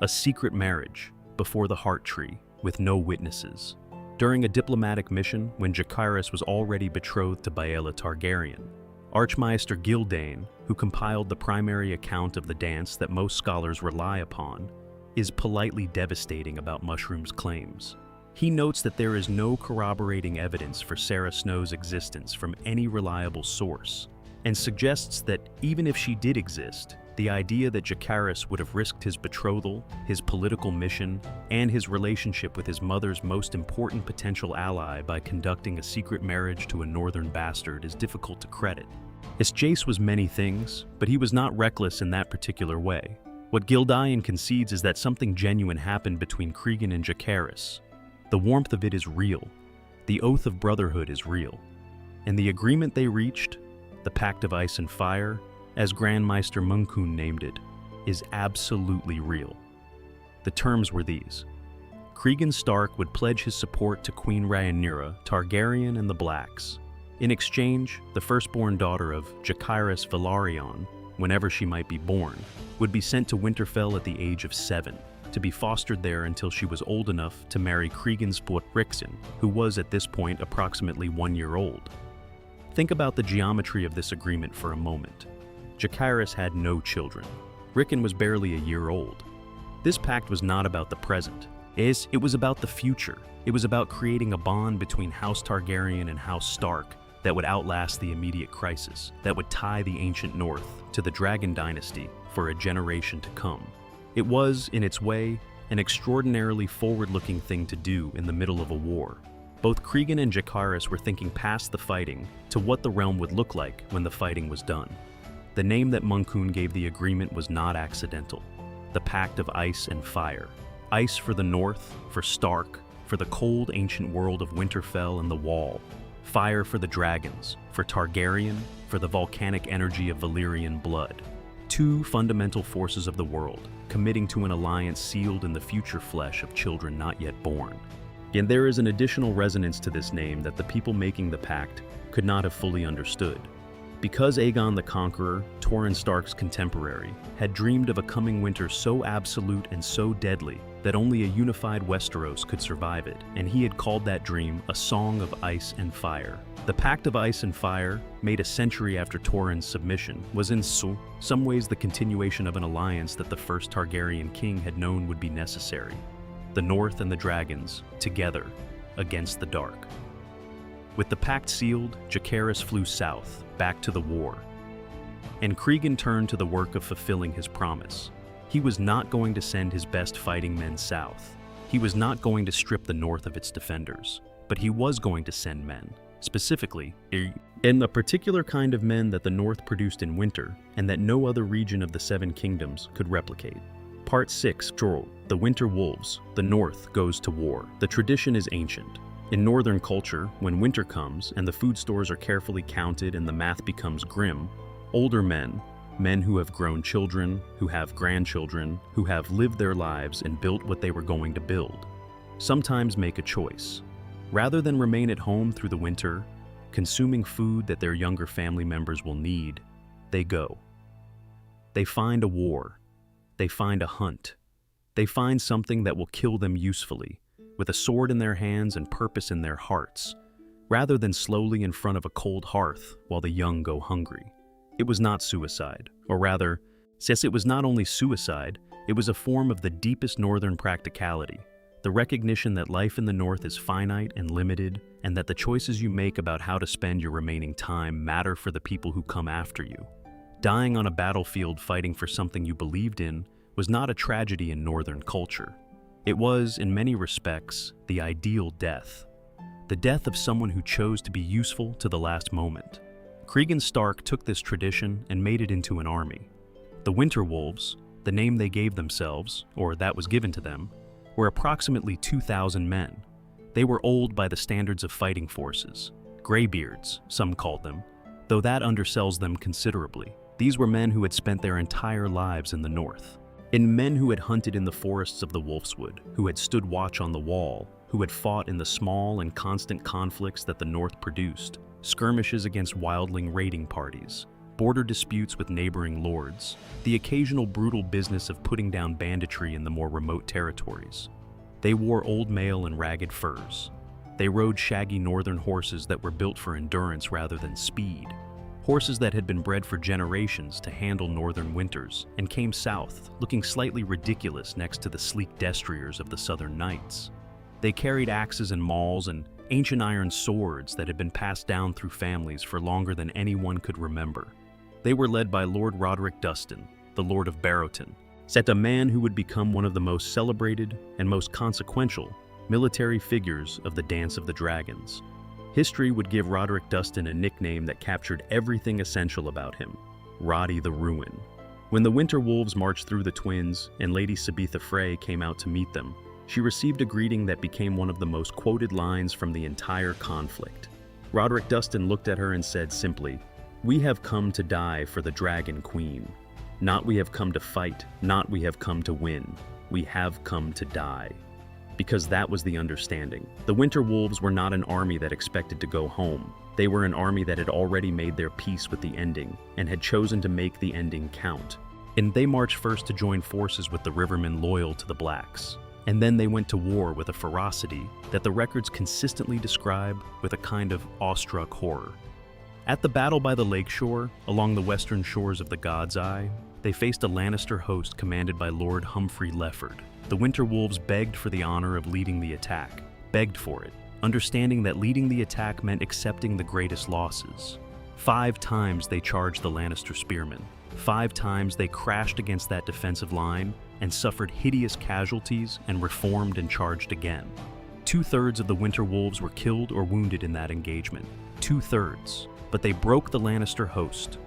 A secret marriage, before the Heart Tree, with no witnesses. During a diplomatic mission when Jacaerys was already betrothed to Baela Targaryen. Archmaester Gildane, who compiled the primary account of the dance that most scholars rely upon, is politely devastating about Mushroom's claims. He notes that there is no corroborating evidence for Sarah Snow's existence from any reliable source, and suggests that even if she did exist, the idea that Jacaerys would have risked his betrothal, his political mission, and his relationship with his mother's most important potential ally by conducting a secret marriage to a northern bastard is difficult to credit. As Jace was many things, but he was not reckless in that particular way. What Gildayn concedes is that something genuine happened between Cregan and Jacaerys. The warmth of it is real. The oath of brotherhood is real. And the agreement they reached, the Pact of Ice and Fire, as Grand Maester Munkun named it, is absolutely real. The terms were these. Cregan Stark would pledge his support to Queen Rhaenyra, Targaryen, and the Blacks. In exchange, the firstborn daughter of Jacaerys Velaryon, whenever she might be born, would be sent to Winterfell at the age of 7, to be fostered there until she was old enough to marry Cregan's brother Rickon, who was at this point approximately 1 year old. Think about the geometry of this agreement for a moment. Jacaerys had no children. Rickon was barely a year old. This pact was not about the present. It was about the future. It was about creating a bond between House Targaryen and House Stark that would outlast the immediate crisis, that would tie the ancient North to the Dragon Dynasty for a generation to come. It was, in its way, an extraordinarily forward-looking thing to do in the middle of a war. Both Cregan and Jacaerys were thinking past the fighting to what the realm would look like when the fighting was done. The name that Munkun gave the agreement was not accidental. The Pact of Ice and Fire. Ice for the North, for Stark, for the cold ancient world of Winterfell and the Wall. Fire for the dragons, for Targaryen, for the volcanic energy of Valyrian blood. Two fundamental forces of the world, committing to an alliance sealed in the future flesh of children not yet born. And there is an additional resonance to this name that the people making the pact could not have fully understood. Because Aegon the Conqueror, Torrhen Stark's contemporary, had dreamed of a coming winter so absolute and so deadly that only a unified Westeros could survive it, and he had called that dream a Song of Ice and Fire. The Pact of Ice and Fire, made a century after Torrhen's submission, was in some ways the continuation of an alliance that the first Targaryen king had known would be necessary. The North and the dragons, together, against the dark. With the pact sealed, Jacaerys flew south, back to the war. And Cregan turned to the work of fulfilling his promise. He was not going to send his best fighting men south. He was not going to strip the North of its defenders. But he was going to send men, specifically, in the particular kind of men that the North produced in winter, and that no other region of the Seven Kingdoms could replicate. Part 6, The Winter Wolves, the North goes to war. The tradition is ancient. In Northern culture, when winter comes and the food stores are carefully counted and the math becomes grim, older men who have grown children, who have grandchildren, who have lived their lives and built what they were going to build, sometimes make a choice. Rather than remain at home through the winter, consuming food that their younger family members will need, they go. They find a war. They find a hunt. They find something that will kill them usefully, with a sword in their hands and purpose in their hearts, rather than slowly in front of a cold hearth while the young go hungry. It was not suicide, or rather, since it was not only suicide, it was a form of the deepest northern practicality, the recognition that life in the North is finite and limited, and that the choices you make about how to spend your remaining time matter for the people who come after you. Dying on a battlefield fighting for something you believed in was not a tragedy in northern culture. It was, in many respects, the ideal death. The death of someone who chose to be useful to the last moment. Cregan Stark took this tradition and made it into an army. The Winter Wolves, the name they gave themselves, or that was given to them, were approximately 2,000 men. They were old by the standards of fighting forces. Greybeards, some called them, though that undersells them considerably. These were men who had spent their entire lives in the North. In men who had hunted in the forests of the Wolfswood, who had stood watch on the wall, who had fought in the small and constant conflicts that the North produced, skirmishes against wildling raiding parties, border disputes with neighboring lords, the occasional brutal business of putting down banditry in the more remote territories. They wore old mail and ragged furs. They rode shaggy northern horses that were built for endurance rather than speed, horses that had been bred for generations to handle northern winters and came south, looking slightly ridiculous next to the sleek destriers of the southern knights. They carried axes and mauls and ancient iron swords that had been passed down through families for longer than anyone could remember. They were led by Lord Roderick Dustin, the Lord of Barrowton, set a man who would become one of the most celebrated and most consequential military figures of the Dance of the Dragons. History would give Roderick Dustin a nickname that captured everything essential about him, Roddy the Ruin. When the Winter Wolves marched through the Twins and Lady Sabitha Frey came out to meet them, she received a greeting that became one of the most quoted lines from the entire conflict. Roderick Dustin looked at her and said simply, "We have come to die for the Dragon Queen. Not we have come to fight, not we have come to win. We have come to die." Because that was the understanding. The Winter Wolves were not an army that expected to go home. They were an army that had already made their peace with the ending and had chosen to make the ending count. And they marched first to join forces with the Rivermen loyal to the Blacks. And then they went to war with a ferocity that the records consistently describe with a kind of awestruck horror. At the battle by the lakeshore, along the western shores of the God's Eye, they faced a Lannister host commanded by Lord Humphrey Lefford. The Winter Wolves begged for the honor of leading the attack, begged for it, understanding that leading the attack meant accepting the greatest losses. 5 times they charged the Lannister spearmen. 5 times they crashed against that defensive line and suffered hideous casualties and reformed and charged again. 2/3 of the Winter Wolves were killed or wounded in that engagement. 2/3. But they broke the Lannister host.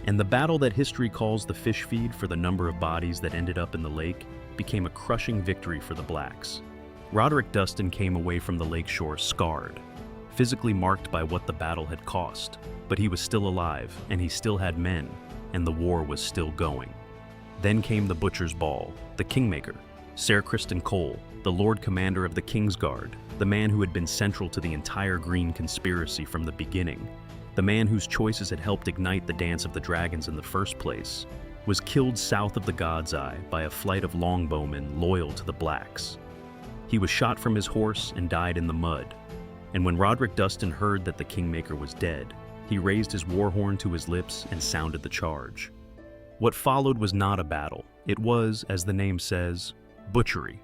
And the battle that history calls the fish feed for the number of bodies that ended up in the lake became a crushing victory for the Blacks. Roderick Dustin came away from the lakeshore scarred, physically marked by what the battle had cost. But he was still alive, and he still had men, and the war was still going. Then came the Butcher's Ball, the Kingmaker, Ser Criston Cole, the Lord Commander of the Kingsguard, the man who had been central to the entire Green conspiracy from the beginning, the man whose choices had helped ignite the Dance of the Dragons in the first place, was killed south of the God's Eye by a flight of longbowmen loyal to the Blacks. He was shot from his horse and died in the mud, and when Roderick Dustin heard that the Kingmaker was dead, he raised his war horn to his lips and sounded the charge. What followed was not a battle. It was, as the name says, butchery.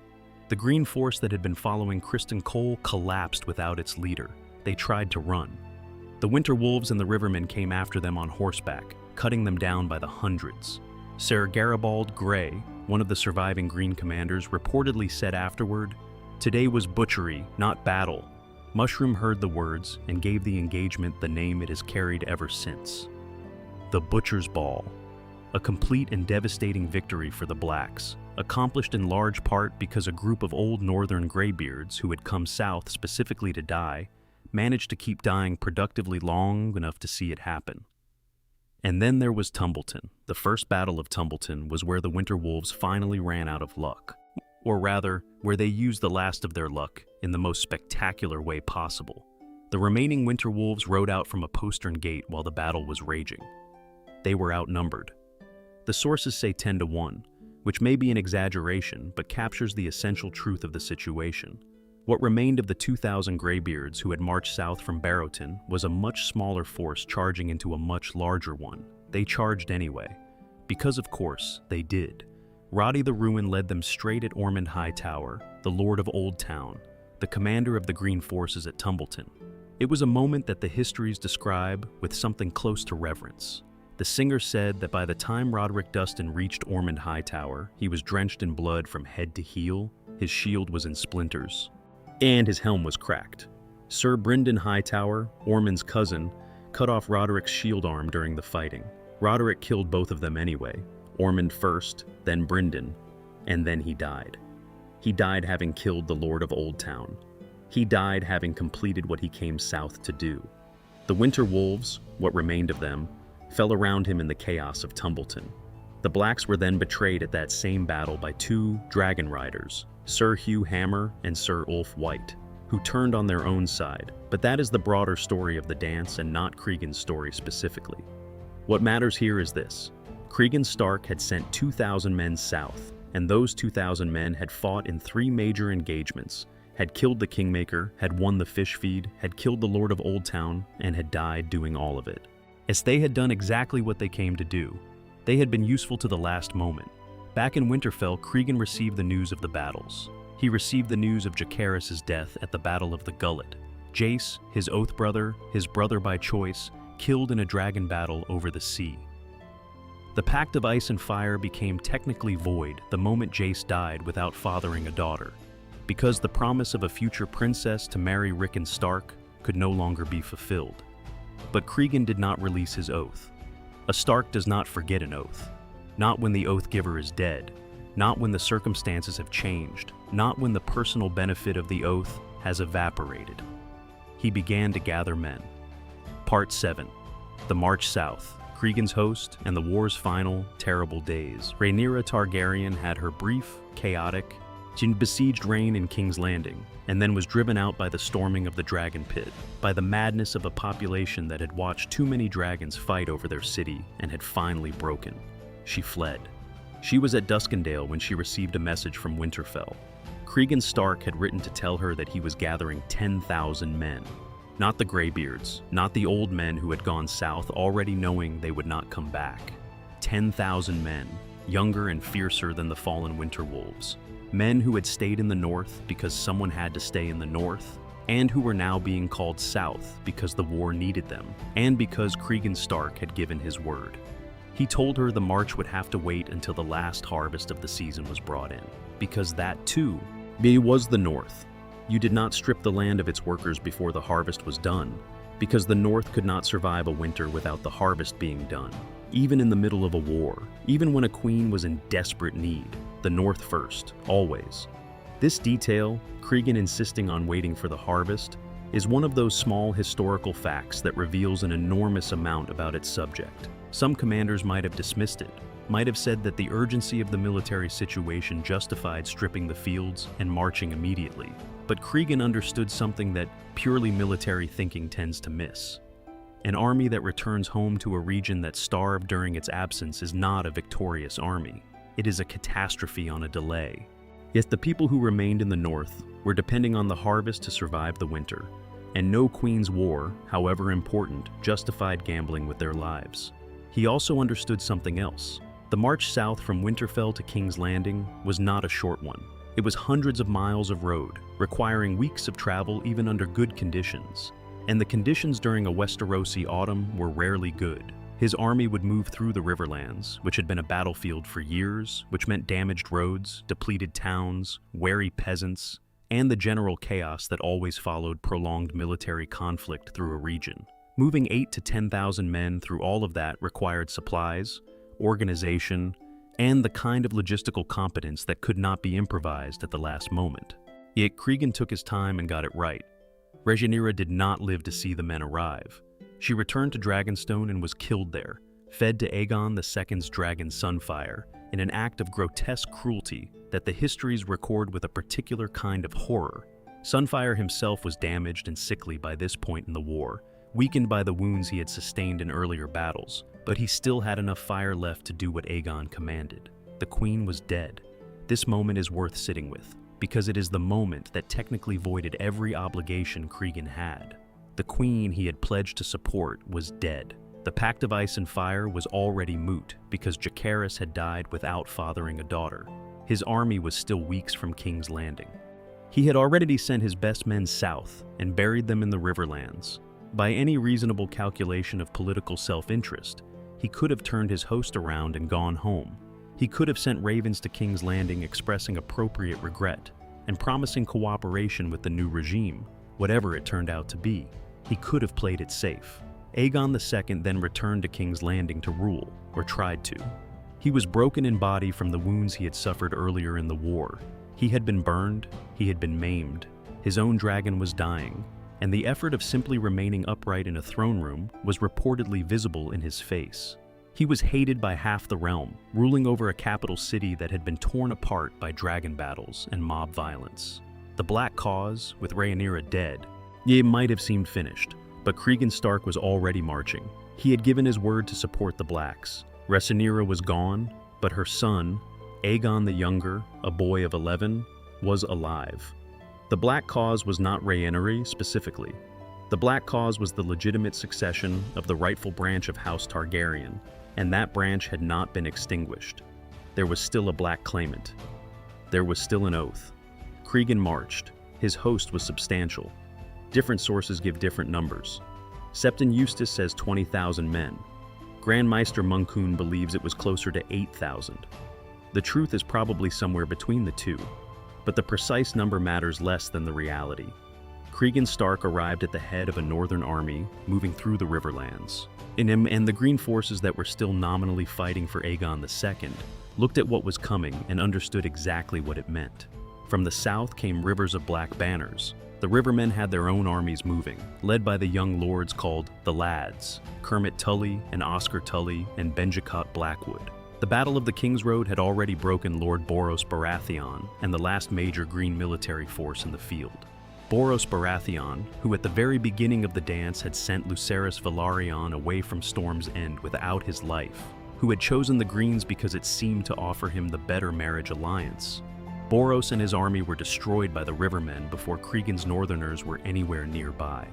The Green force that had been following Criston Cole collapsed without its leader. They tried to run. The Winter Wolves and the Rivermen came after them on horseback, cutting them down by the hundreds. Ser Garibald Grey, one of the surviving Green commanders, reportedly said afterward, "Today was butchery, not battle." Mushroom heard the words and gave the engagement the name it has carried ever since. The Butcher's Ball. A complete and devastating victory for the Blacks, accomplished in large part because a group of old northern graybeards who had come south specifically to die managed to keep dying productively long enough to see it happen. And then there was Tumbleton. The first battle of Tumbleton was where the Winter Wolves finally ran out of luck. Or rather, where they used the last of their luck in the most spectacular way possible. The remaining Winter Wolves rode out from a postern gate while the battle was raging. They were outnumbered. The sources say 10-1, which may be an exaggeration but captures the essential truth of the situation. What remained of the 2,000 graybeards who had marched south from Barrowton was a much smaller force charging into a much larger one. They charged anyway. Because of course, they did. Roddy the Ruin led them straight at Ormond Hightower, the Lord of Old Town, the commander of the Green forces at Tumbleton. It was a moment that the histories describe with something close to reverence. The singer said that by the time Roderick Dustin reached Ormond Hightower, he was drenched in blood from head to heel, his shield was in splinters, and his helm was cracked. Sir Brynden Hightower, Ormond's cousin, cut off Roderick's shield arm during the fighting. Roderick killed both of them anyway, Ormond first, then Brynden, and then he died. He died having killed the Lord of Old Town. He died having completed what he came south to do. The Winter Wolves, what remained of them, fell around him in the chaos of Tumbleton. The Blacks were then betrayed at that same battle by two dragon riders, Sir Hugh Hammer and Sir Ulf White, who turned on their own side, but that is the broader story of the dance and not Cregan's story specifically. What matters here is this. Cregan Stark had sent 2,000 men south, and those 2,000 men had fought in 3 major engagements, had killed the Kingmaker, had won the fish feed, had killed the Lord of Old Town, and had died doing all of it. As they had done exactly what they came to do. They had been useful to the last moment. Back in Winterfell, Cregan received the news of the battles. He received the news of Jacaerys' death at the Battle of the Gullet. Jace, his oath brother, his brother by choice, killed in a dragon battle over the sea. The Pact of Ice and Fire became technically void the moment Jace died without fathering a daughter, because the promise of a future princess to marry Rickon Stark could no longer be fulfilled. But Cregan did not release his oath. A Stark does not forget an oath. Not when the oath giver is dead. Not when the circumstances have changed. Not when the personal benefit of the oath has evaporated. He began to gather men. Part 7. The March South. Cregan's host and the war's final, terrible days. Rhaenyra Targaryen had her brief, chaotic, besieged reign in King's Landing, and then was driven out by the storming of the Dragon Pit, by the madness of a population that had watched too many dragons fight over their city and had finally broken. She fled. She was at Duskendale when she received a message from Winterfell. Cregan Stark had written to tell her that he was gathering 10,000 men. Not the graybeards, not the old men who had gone south already knowing they would not come back. 10,000 men, younger and fiercer than the fallen Winter Wolves. Men who had stayed in the north because someone had to stay in the north, and who were now being called south because the war needed them, and because Cregan Stark had given his word. He told her the march would have to wait until the last harvest of the season was brought in, because that too was the north. You did not strip the land of its workers before the harvest was done, because the north could not survive a winter without the harvest being done. Even in the middle of a war, even when a queen was in desperate need, the north first, always. This detail, Cregan insisting on waiting for the harvest, is one of those small historical facts that reveals an enormous amount about its subject. Some commanders might have dismissed it, might have said that the urgency of the military situation justified stripping the fields and marching immediately. But Cregan understood something that purely military thinking tends to miss. An army that returns home to a region that starved during its absence is not a victorious army. It is a catastrophe on a delay. Yet the people who remained in the north were depending on the harvest to survive the winter, and no Queen's War, however important, justified gambling with their lives. He also understood something else. The march south from Winterfell to King's Landing was not a short one. It was hundreds of miles of road, requiring weeks of travel even under good conditions. And the conditions during a Westerosi autumn were rarely good. His army would move through the Riverlands, which had been a battlefield for years, which meant damaged roads, depleted towns, wary peasants, and the general chaos that always followed prolonged military conflict through a region. Moving 8,000 to 10,000 men through all of that required supplies, organization, and the kind of logistical competence that could not be improvised at the last moment. Yet Cregan took his time and got it right. Rhaenyra did not live to see the men arrive. She returned to Dragonstone and was killed there, fed to Aegon II's dragon Sunfire, in an act of grotesque cruelty that the histories record with a particular kind of horror. Sunfire himself was damaged and sickly by this point in the war, weakened by the wounds he had sustained in earlier battles, but he still had enough fire left to do what Aegon commanded. The Queen was dead. This moment is worth sitting with, because it is the moment that technically voided every obligation Cregan had. The Queen he had pledged to support was dead. The Pact of Ice and Fire was already moot because Jacaerys had died without fathering a daughter. His army was still weeks from King's Landing. He had already sent his best men south and buried them in the Riverlands. By any reasonable calculation of political self-interest, he could have turned his host around and gone home. He could have sent ravens to King's Landing expressing appropriate regret and promising cooperation with the new regime, whatever it turned out to be. He could have played it safe. Aegon II then returned to King's Landing to rule, or tried to. He was broken in body from the wounds he had suffered earlier in the war. He had been burned, he had been maimed, his own dragon was dying, and the effort of simply remaining upright in a throne room was reportedly visible in his face. He was hated by half the realm, ruling over a capital city that had been torn apart by dragon battles and mob violence. The Black Cause, with Rhaenyra dead, it might have seemed finished, but Cregan Stark was already marching. He had given his word to support the Blacks. Rhaenyra was gone, but her son, Aegon the Younger, a boy of 11, was alive. The Black Cause was not Rhaenyra specifically. The Black Cause was the legitimate succession of the rightful branch of House Targaryen, and that branch had not been extinguished. There was still a black claimant. There was still an oath. Cregan marched. His host was substantial. Different sources give different numbers. Septon Eustace says 20,000 men. Grand Maester Munkun believes it was closer to 8,000. The truth is probably somewhere between the two, but the precise number matters less than the reality. Cregan Stark arrived at the head of a northern army moving through the Riverlands. And the Green forces that were still nominally fighting for Aegon II looked at what was coming and understood exactly what it meant. From the south came rivers of black banners. The Rivermen had their own armies moving, led by the young lords called the Lads, Kermit Tully and Oscar Tully and Benjacut Blackwood. The Battle of the King's Road had already broken Lord Boros Baratheon and the last major green military force in the field. Boros Baratheon, who at the very beginning of the dance had sent Lucerys Velaryon away from Storm's End without his life, who had chosen the Greens because it seemed to offer him the better marriage alliance. Boros and his army were destroyed by the Rivermen before Cregan's Northerners were anywhere nearby.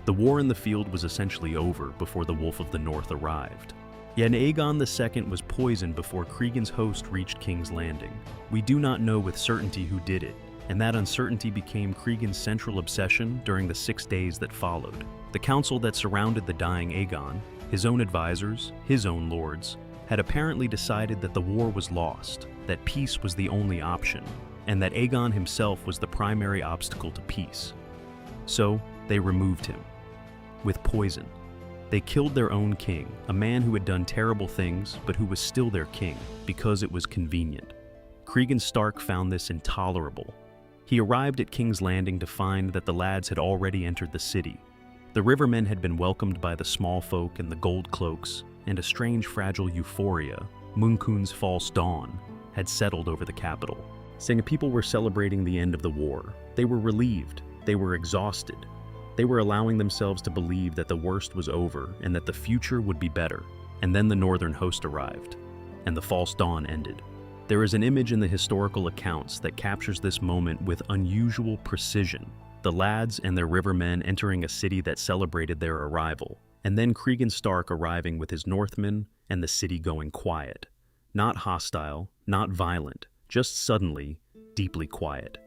The war in the field was essentially over before the Wolf of the North arrived. Yet Aegon II was poisoned before Cregan's host reached King's Landing. We do not know with certainty who did it, and that uncertainty became Cregan's central obsession during the 6 days that followed. The council that surrounded the dying Aegon, his own advisors, his own lords, had apparently decided that the war was lost, that peace was the only option, and that Aegon himself was the primary obstacle to peace. So, they removed him. With poison. They killed their own king, a man who had done terrible things, but who was still their king, because it was convenient. Cregan Stark found this intolerable. He arrived at King's Landing to find that the lads had already entered the city. The rivermen had been welcomed by the small folk in the gold cloaks, and a strange fragile euphoria, Munkun's false dawn, had settled over the capital. Saying people were celebrating the end of the war. They were relieved. They were exhausted. They were allowing themselves to believe that the worst was over and that the future would be better. And then the northern host arrived, and the false dawn ended. There is an image in the historical accounts that captures this moment with unusual precision. The lads and their rivermen entering a city that celebrated their arrival, and then Cregan Stark arriving with his Northmen and the city going quiet. Not hostile, not violent, just suddenly, deeply quiet.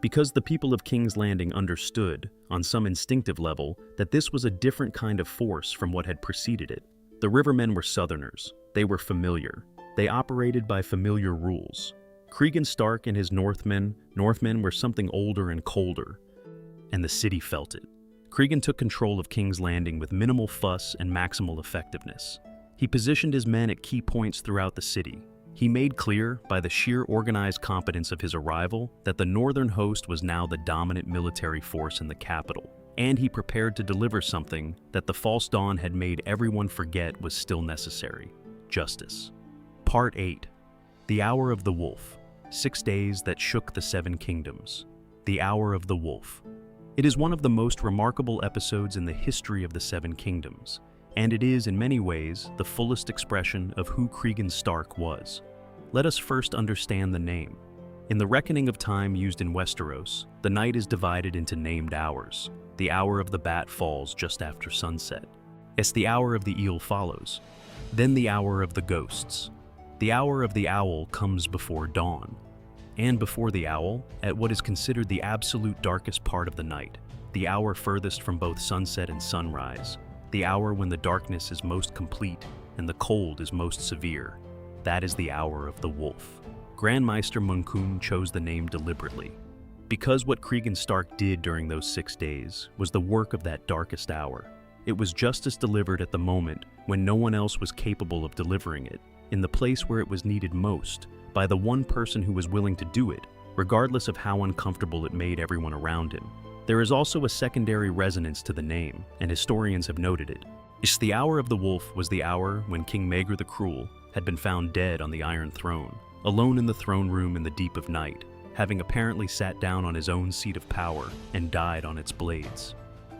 Because the people of King's Landing understood, on some instinctive level, that this was a different kind of force from what had preceded it. The rivermen were Southerners. They were familiar. They operated by familiar rules. Cregan Stark and his Northmen were something older and colder, and the city felt it. Cregan took control of King's Landing with minimal fuss and maximal effectiveness. He positioned his men at key points throughout the city. He made clear, by the sheer organized competence of his arrival, that the northern host was now the dominant military force in the capital, and he prepared to deliver something that the false dawn had made everyone forget was still necessary: justice. Part 8. The Hour of the Wolf. 6 days that shook the 7 kingdoms. The Hour of the Wolf. It is one of the most remarkable episodes in the history of the 7 kingdoms, and it is, in many ways, the fullest expression of who Cregan Stark was. Let us first understand the name. In the reckoning of time used in Westeros, the night is divided into named hours. The hour of the bat falls just after sunset. As the hour of the eel follows. Then the hour of the ghosts. The hour of the owl comes before dawn. And before the owl, at what is considered the absolute darkest part of the night, the hour furthest from both sunset and sunrise, the hour when the darkness is most complete and the cold is most severe. That is the hour of the wolf. Grand Maester Munkun chose the name deliberately, because what Cregan Stark did during those 6 days was the work of that darkest hour. It was justice delivered at the moment when no one else was capable of delivering it, in the place where it was needed most, by the one person who was willing to do it, regardless of how uncomfortable it made everyone around him. There is also a secondary resonance to the name, and historians have noted it. The Hour of the Wolf was the hour when King Maegor the Cruel had been found dead on the Iron Throne, alone in the throne room in the deep of night, having apparently sat down on his own seat of power and died on its blades.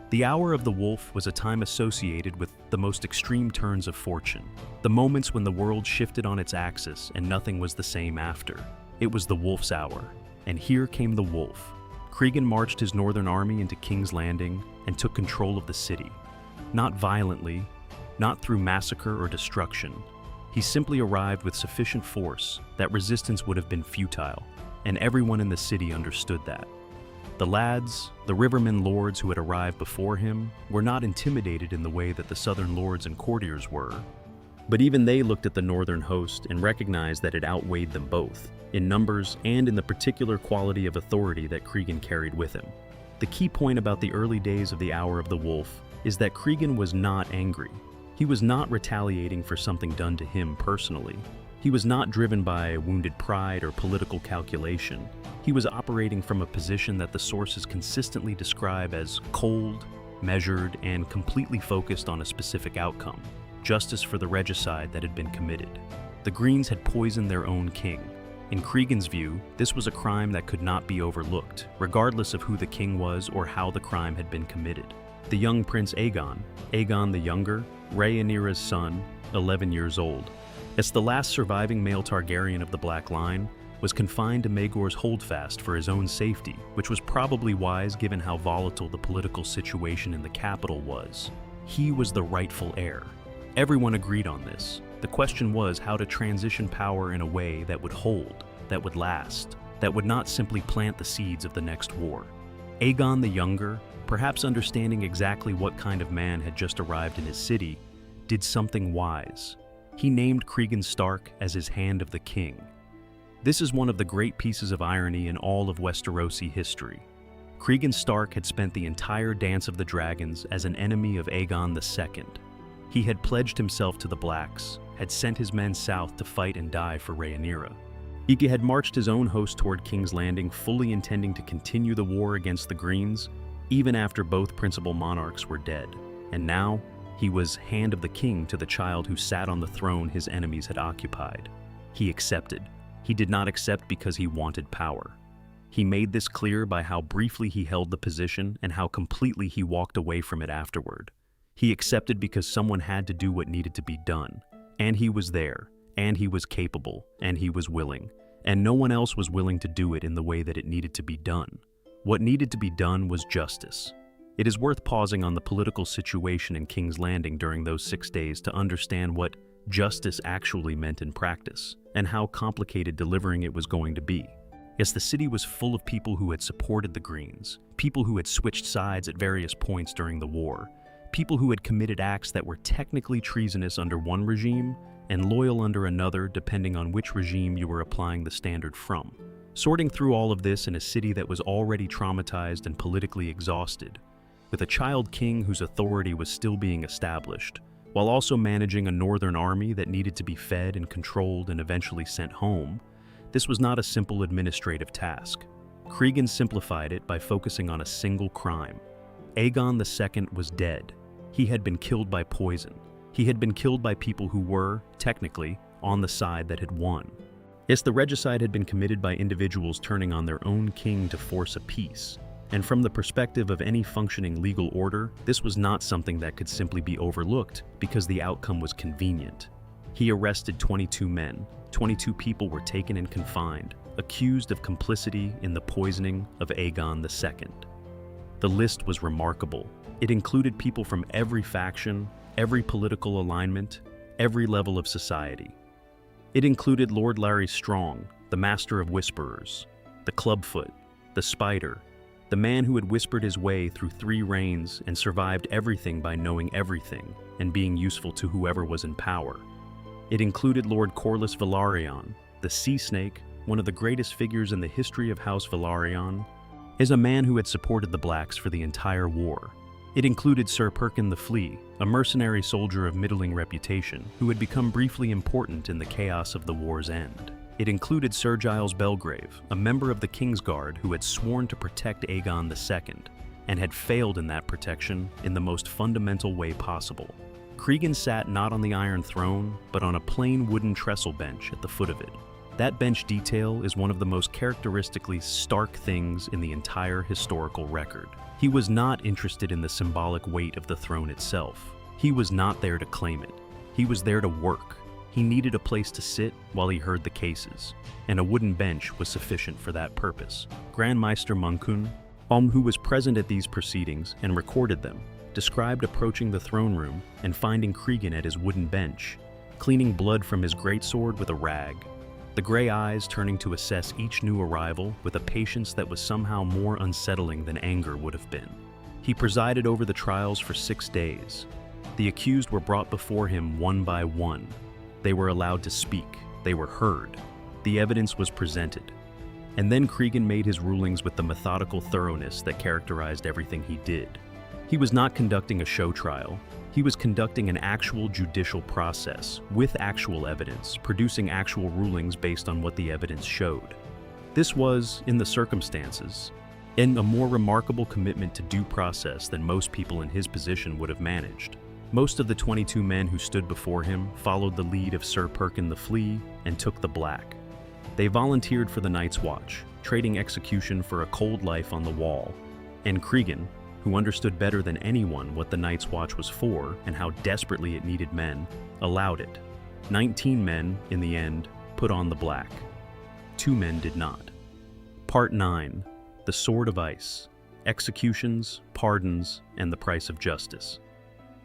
The Hour of the Wolf was a time associated with the most extreme turns of fortune, the moments when the world shifted on its axis and nothing was the same after. It was the Wolf's Hour, and here came the wolf. Cregan marched his northern army into King's Landing and took control of the city. Not violently, not through massacre or destruction. He simply arrived with sufficient force that resistance would have been futile, and everyone in the city understood that. The lads, the rivermen lords who had arrived before him, were not intimidated in the way that the southern lords and courtiers were, but even they looked at the northern host and recognized that it outweighed them both, in numbers and in the particular quality of authority that Cregan carried with him. The key point about the early days of the Hour of the Wolf is that Cregan was not angry. He was not retaliating for something done to him personally. He was not driven by wounded pride or political calculation. He was operating from a position that the sources consistently describe as cold, measured, and completely focused on a specific outcome: justice for the regicide that had been committed. The Greens had poisoned their own king. In Cregan's view, this was a crime that could not be overlooked, regardless of who the king was or how the crime had been committed. The young Prince Aegon the Younger, Rhaenyra's son, 11 years old, as the last surviving male Targaryen of the Black Line, was confined to Maegor's holdfast for his own safety, which was probably wise given how volatile the political situation in the capital was. He was the rightful heir. Everyone agreed on this. The question was how to transition power in a way that would hold, that would last, that would not simply plant the seeds of the next war. Aegon the Younger, perhaps understanding exactly what kind of man had just arrived in his city, did something wise. He named Cregan Stark as his Hand of the King. This is one of the great pieces of irony in all of Westerosi history. Cregan Stark had spent the entire Dance of the Dragons as an enemy of Aegon II. He had pledged himself to the Blacks, had sent his men south to fight and die for Rhaenyra. He had marched his own host toward King's Landing, fully intending to continue the war against the Greens, even after both principal monarchs were dead. And now, he was hand of the king to the child who sat on the throne his enemies had occupied. He accepted. He did not accept because he wanted power. He made this clear by how briefly he held the position and how completely he walked away from it afterward. He accepted because someone had to do what needed to be done. And he was there, and he was capable, and he was willing. And no one else was willing to do it in the way that it needed to be done. What needed to be done was justice. It is worth pausing on the political situation in King's Landing during those 6 days to understand what justice actually meant in practice, and how complicated delivering it was going to be. Yes, the city was full of people who had supported the Greens, people who had switched sides at various points during the war, people who had committed acts that were technically treasonous under one regime and loyal under another, depending on which regime you were applying the standard from. Sorting through all of this in a city that was already traumatized and politically exhausted, with a child king whose authority was still being established, while also managing a northern army that needed to be fed and controlled and eventually sent home, this was not a simple administrative task. Cregan simplified it by focusing on a single crime. Aegon II was dead. He had been killed by poison. He had been killed by people who were, technically, on the side that had won. Yes, the regicide had been committed by individuals turning on their own king to force a peace. And from the perspective of any functioning legal order, this was not something that could simply be overlooked because the outcome was convenient. He arrested 22 men. 22 people were taken and confined, accused of complicity in the poisoning of Aegon II. The list was remarkable. It included people from every faction, every political alignment, every level of society. It included Lord Larry Strong, the Master of Whisperers, the Clubfoot, the Spider, the man who had whispered his way through 3 reigns and survived everything by knowing everything and being useful to whoever was in power. It included Lord Corlys Velaryon, the Sea Snake, one of the greatest figures in the history of House Velaryon, as a man who had supported the Blacks for the entire war. It included Sir Perkin the Flea, a mercenary soldier of middling reputation who had become briefly important in the chaos of the war's end. It included Sir Giles Belgrave, a member of the Kingsguard who had sworn to protect Aegon II, and had failed in that protection in the most fundamental way possible. Cregan sat not on the Iron Throne, but on a plain wooden trestle bench at the foot of it. That bench detail is one of the most characteristically Stark things in the entire historical record. He was not interested in the symbolic weight of the throne itself. He was not there to claim it. He was there to work. He needed a place to sit while he heard the cases, and a wooden bench was sufficient for that purpose. Grand Maester Munkun, who was present at these proceedings and recorded them, described approaching the throne room and finding Cregan at his wooden bench, cleaning blood from his greatsword with a rag, the gray eyes turning to assess each new arrival with a patience that was somehow more unsettling than anger would have been. He presided over the trials for 6 days. The accused were brought before him one by one. They were allowed to speak. They were heard. The evidence was presented. And then Cregan made his rulings with the methodical thoroughness that characterized everything he did. He was not conducting a show trial. He was conducting an actual judicial process with actual evidence, producing actual rulings based on what the evidence showed. This was, in the circumstances, a more remarkable commitment to due process than most people in his position would have managed. Most of the 22 men who stood before him followed the lead of Sir Perkin the Flea and took the black. They volunteered for the Night's Watch, trading execution for a cold life on the wall. And Cregan, who understood better than anyone what the Night's Watch was for and how desperately it needed men, allowed it. 19 men, in the end, put on the black. 2 men did not. Part 9. The Sword of Ice. Executions, pardons, and the price of justice.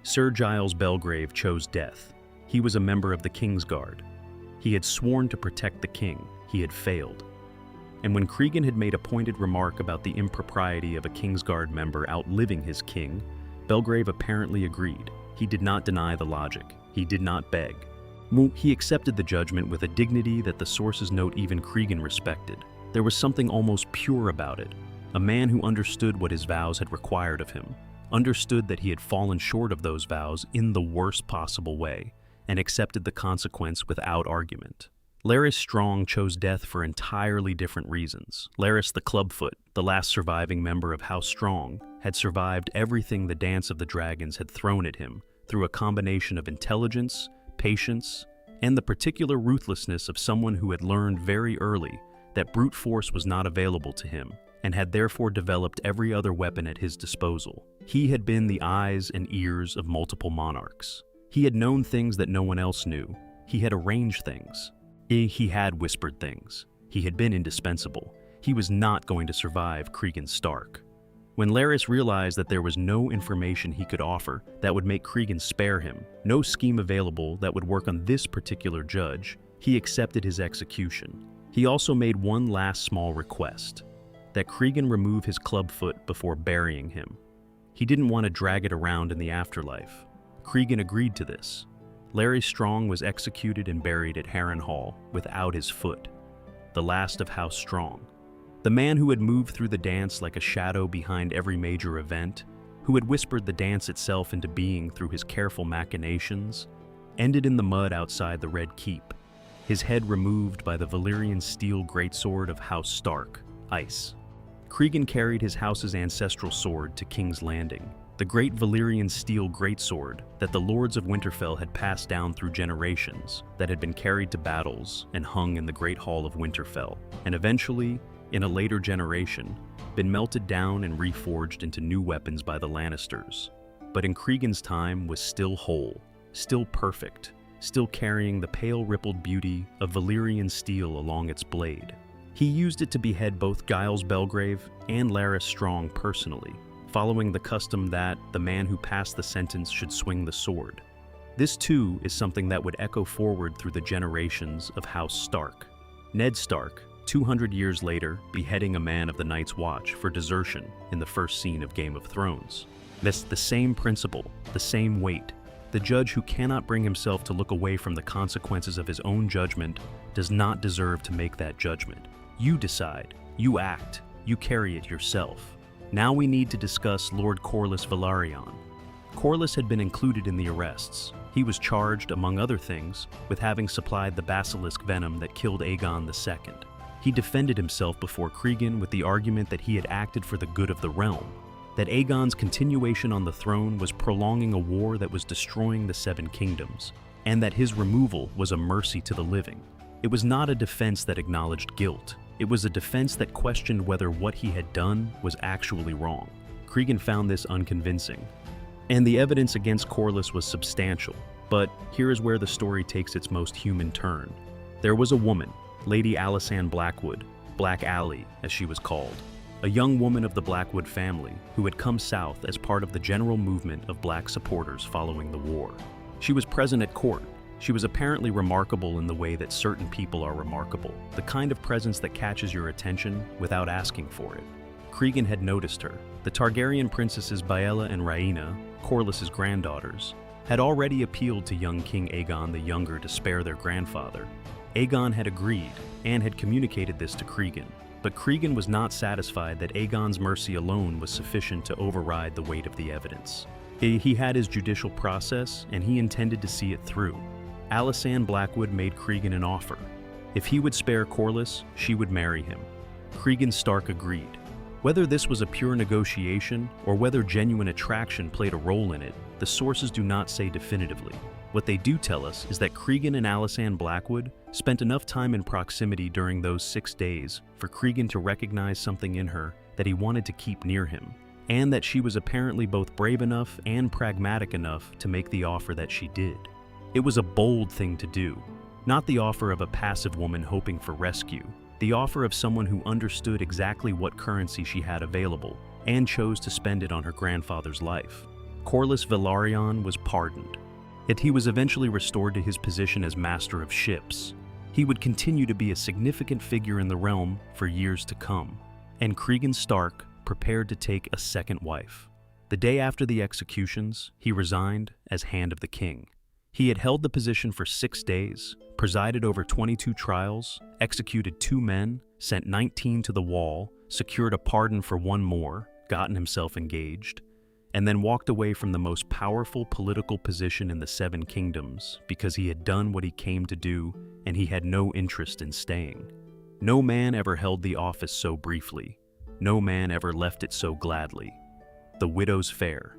Sir Giles Belgrave chose death. He was a member of the Kingsguard. He had sworn to protect the king. He had failed. And when Cregan had made a pointed remark about the impropriety of a Kingsguard member outliving his king, Belgrave apparently agreed. He did not deny the logic. He did not beg. He accepted the judgment with a dignity that the sources note even Cregan respected. There was something almost pure about it. A man who understood what his vows had required of him, understood that he had fallen short of those vows in the worst possible way, and accepted the consequence without argument. Larys Strong chose death for entirely different reasons. Larys the Clubfoot, the last surviving member of House Strong, had survived everything the Dance of the Dragons had thrown at him through a combination of intelligence, patience, and the particular ruthlessness of someone who had learned very early that brute force was not available to him and had therefore developed every other weapon at his disposal. He had been the eyes and ears of multiple monarchs. He had known things that no one else knew. He had arranged things. He had whispered things. He had been indispensable. He was not going to survive Cregan Stark. When Larys realized that there was no information he could offer that would make Cregan spare him, no scheme available that would work on this particular judge, he accepted his execution. He also made one last small request, that Cregan remove his clubfoot before burying him. He didn't want to drag it around in the afterlife. Cregan agreed to this. Larys Strong was executed and buried at Harrenhal without his foot, the last of House Strong. The man who had moved through the dance like a shadow behind every major event, who had whispered the dance itself into being through his careful machinations, ended in the mud outside the Red Keep, his head removed by the Valyrian steel greatsword of House Stark, Ice. Cregan carried his house's ancestral sword to King's Landing, the great Valyrian steel greatsword that the lords of Winterfell had passed down through generations, that had been carried to battles and hung in the Great Hall of Winterfell, and eventually, in a later generation, been melted down and reforged into new weapons by the Lannisters. But in Cregan's time was still whole, still perfect, still carrying the pale rippled beauty of Valyrian steel along its blade. He used it to behead both Giles Belgrave and Larys Strong personally, following the custom that the man who passed the sentence should swing the sword. This too is something that would echo forward through the generations of House Stark. Ned Stark, 200 years later, beheading a man of the Night's Watch for desertion in the first scene of Game of Thrones. That's the same principle, the same weight. The judge who cannot bring himself to look away from the consequences of his own judgment does not deserve to make that judgment. You decide, you act, you carry it yourself. Now we need to discuss Lord Corlys Velaryon. Corlys had been included in the arrests. He was charged, among other things, with having supplied the basilisk venom that killed Aegon II. He defended himself before Cregan with the argument that he had acted for the good of the realm, that Aegon's continuation on the throne was prolonging a war that was destroying the Seven Kingdoms, and that his removal was a mercy to the living. It was not a defense that acknowledged guilt. It was a defense that questioned whether what he had done was actually wrong. Cregan found this unconvincing, and the evidence against Corlys was substantial. But here is where the story takes its most human turn. There was a woman, Lady Alysanne Blackwood, Black Aly as she was called, a young woman of the Blackwood family who had come south as part of the general movement of black supporters following the war. She was present at court. She was apparently remarkable in the way that certain people are remarkable, the kind of presence that catches your attention without asking for it. Cregan had noticed her. The Targaryen princesses Baela and Rhaena, Corlys's granddaughters, had already appealed to young King Aegon the Younger to spare their grandfather. Aegon had agreed and had communicated this to Cregan, but Cregan was not satisfied that Aegon's mercy alone was sufficient to override the weight of the evidence. He had his judicial process, and he intended to see it through. Alysanne Blackwood made Cregan an offer. If he would spare Corlys, she would marry him. Cregan Stark agreed. Whether this was a pure negotiation or whether genuine attraction played a role in it, the sources do not say definitively. What they do tell us is that Cregan and Alysanne Blackwood spent enough time in proximity during those 6 days for Cregan to recognize something in her that he wanted to keep near him, and that she was apparently both brave enough and pragmatic enough to make the offer that she did. It was a bold thing to do, not the offer of a passive woman hoping for rescue, the offer of someone who understood exactly what currency she had available and chose to spend it on her grandfather's life. Corlys Velaryon was pardoned, yet he was eventually restored to his position as Master of Ships. He would continue to be a significant figure in the realm for years to come, and Cregan Stark prepared to take a second wife. The day after the executions, he resigned as Hand of the King. He had held the position for 6 days, presided over 22 trials, executed 2 men, sent 19 to the wall, secured a pardon for 1 more, gotten himself engaged, and then walked away from the most powerful political position in the Seven Kingdoms because he had done what he came to do and he had no interest in staying. No man ever held the office so briefly. No man ever left it so gladly. The widow's fare.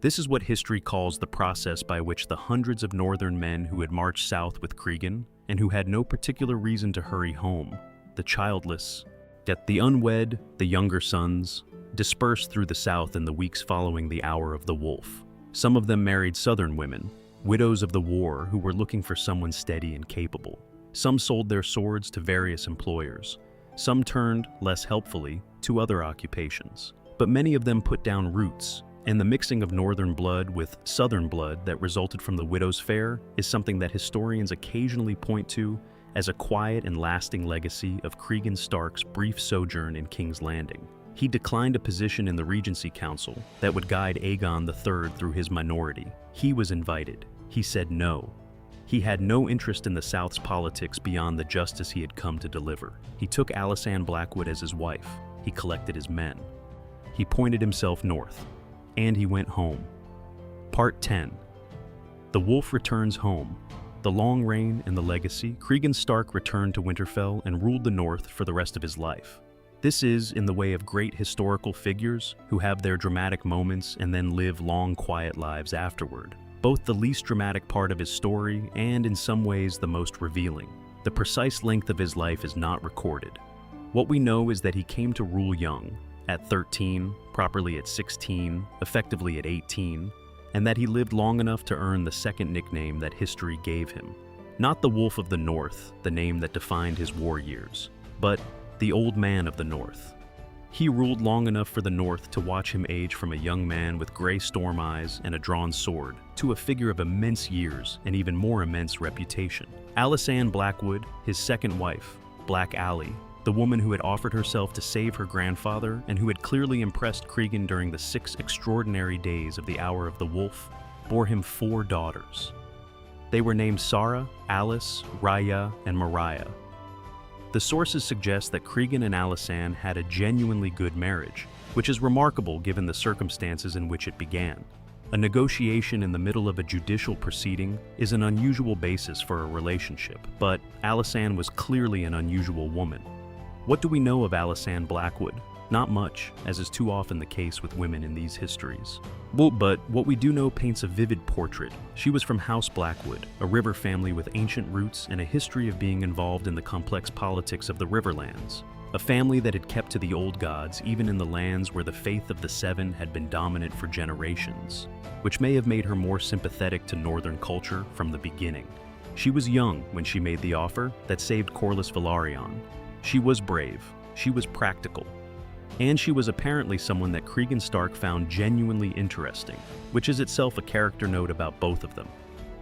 This is what history calls the process by which the hundreds of northern men who had marched south with Cregan and who had no particular reason to hurry home, the childless, yet the unwed, the younger sons, dispersed through the south in the weeks following the Hour of the Wolf. Some of them married southern women, widows of the war who were looking for someone steady and capable. Some sold their swords to various employers. Some turned, less helpfully, to other occupations. But many of them put down roots, and the mixing of northern blood with southern blood that resulted from the widow's fare is something that historians occasionally point to as a quiet and lasting legacy of Cregan Stark's brief sojourn in King's Landing. He declined a position in the Regency Council that would guide Aegon III through his minority. He was invited. He said no. He had no interest in the South's politics beyond the justice he had come to deliver. He took Alysanne Blackwood as his wife. He collected his men. He pointed himself north. And he went home. Part 10. The Wolf returns home. The long reign and the legacy. Cregan Stark returned to Winterfell and ruled the North for the rest of his life. This is in the way of great historical figures who have their dramatic moments and then live long, quiet lives afterward. Both the least dramatic part of his story and, in some ways, the most revealing. The precise length of his life is not recorded. What we know is that he came to rule young, at 13, properly at 16, effectively at 18, and that he lived long enough to earn the second nickname that history gave him. Not the Wolf of the North, the name that defined his war years, but the Old Man of the North. He ruled long enough for the North to watch him age from a young man with gray storm eyes and a drawn sword to a figure of immense years and even more immense reputation. Alysanne Blackwood, his second wife, Black Aly, the woman who had offered herself to save her grandfather and who had clearly impressed Cregan during the 6 extraordinary days of the Hour of the Wolf, bore him 4 daughters. They were named Sarah, Alice, Raya, and Mariah. The sources suggest that Cregan and Alysanne had a genuinely good marriage, which is remarkable given the circumstances in which it began. A negotiation in the middle of a judicial proceeding is an unusual basis for a relationship, but Alysanne was clearly an unusual woman. What do we know of Alysanne Blackwood? Not much, as is too often the case with women in these histories. But what we do know paints a vivid portrait. She was from House Blackwood, a river family with ancient roots and a history of being involved in the complex politics of the Riverlands. A family that had kept to the old gods even in the lands where the faith of the Seven had been dominant for generations, which may have made her more sympathetic to northern culture from the beginning. She was young when she made the offer that saved Corlys Velaryon. She was brave, she was practical, and she was apparently someone that Cregan Stark found genuinely interesting, which is itself a character note about both of them.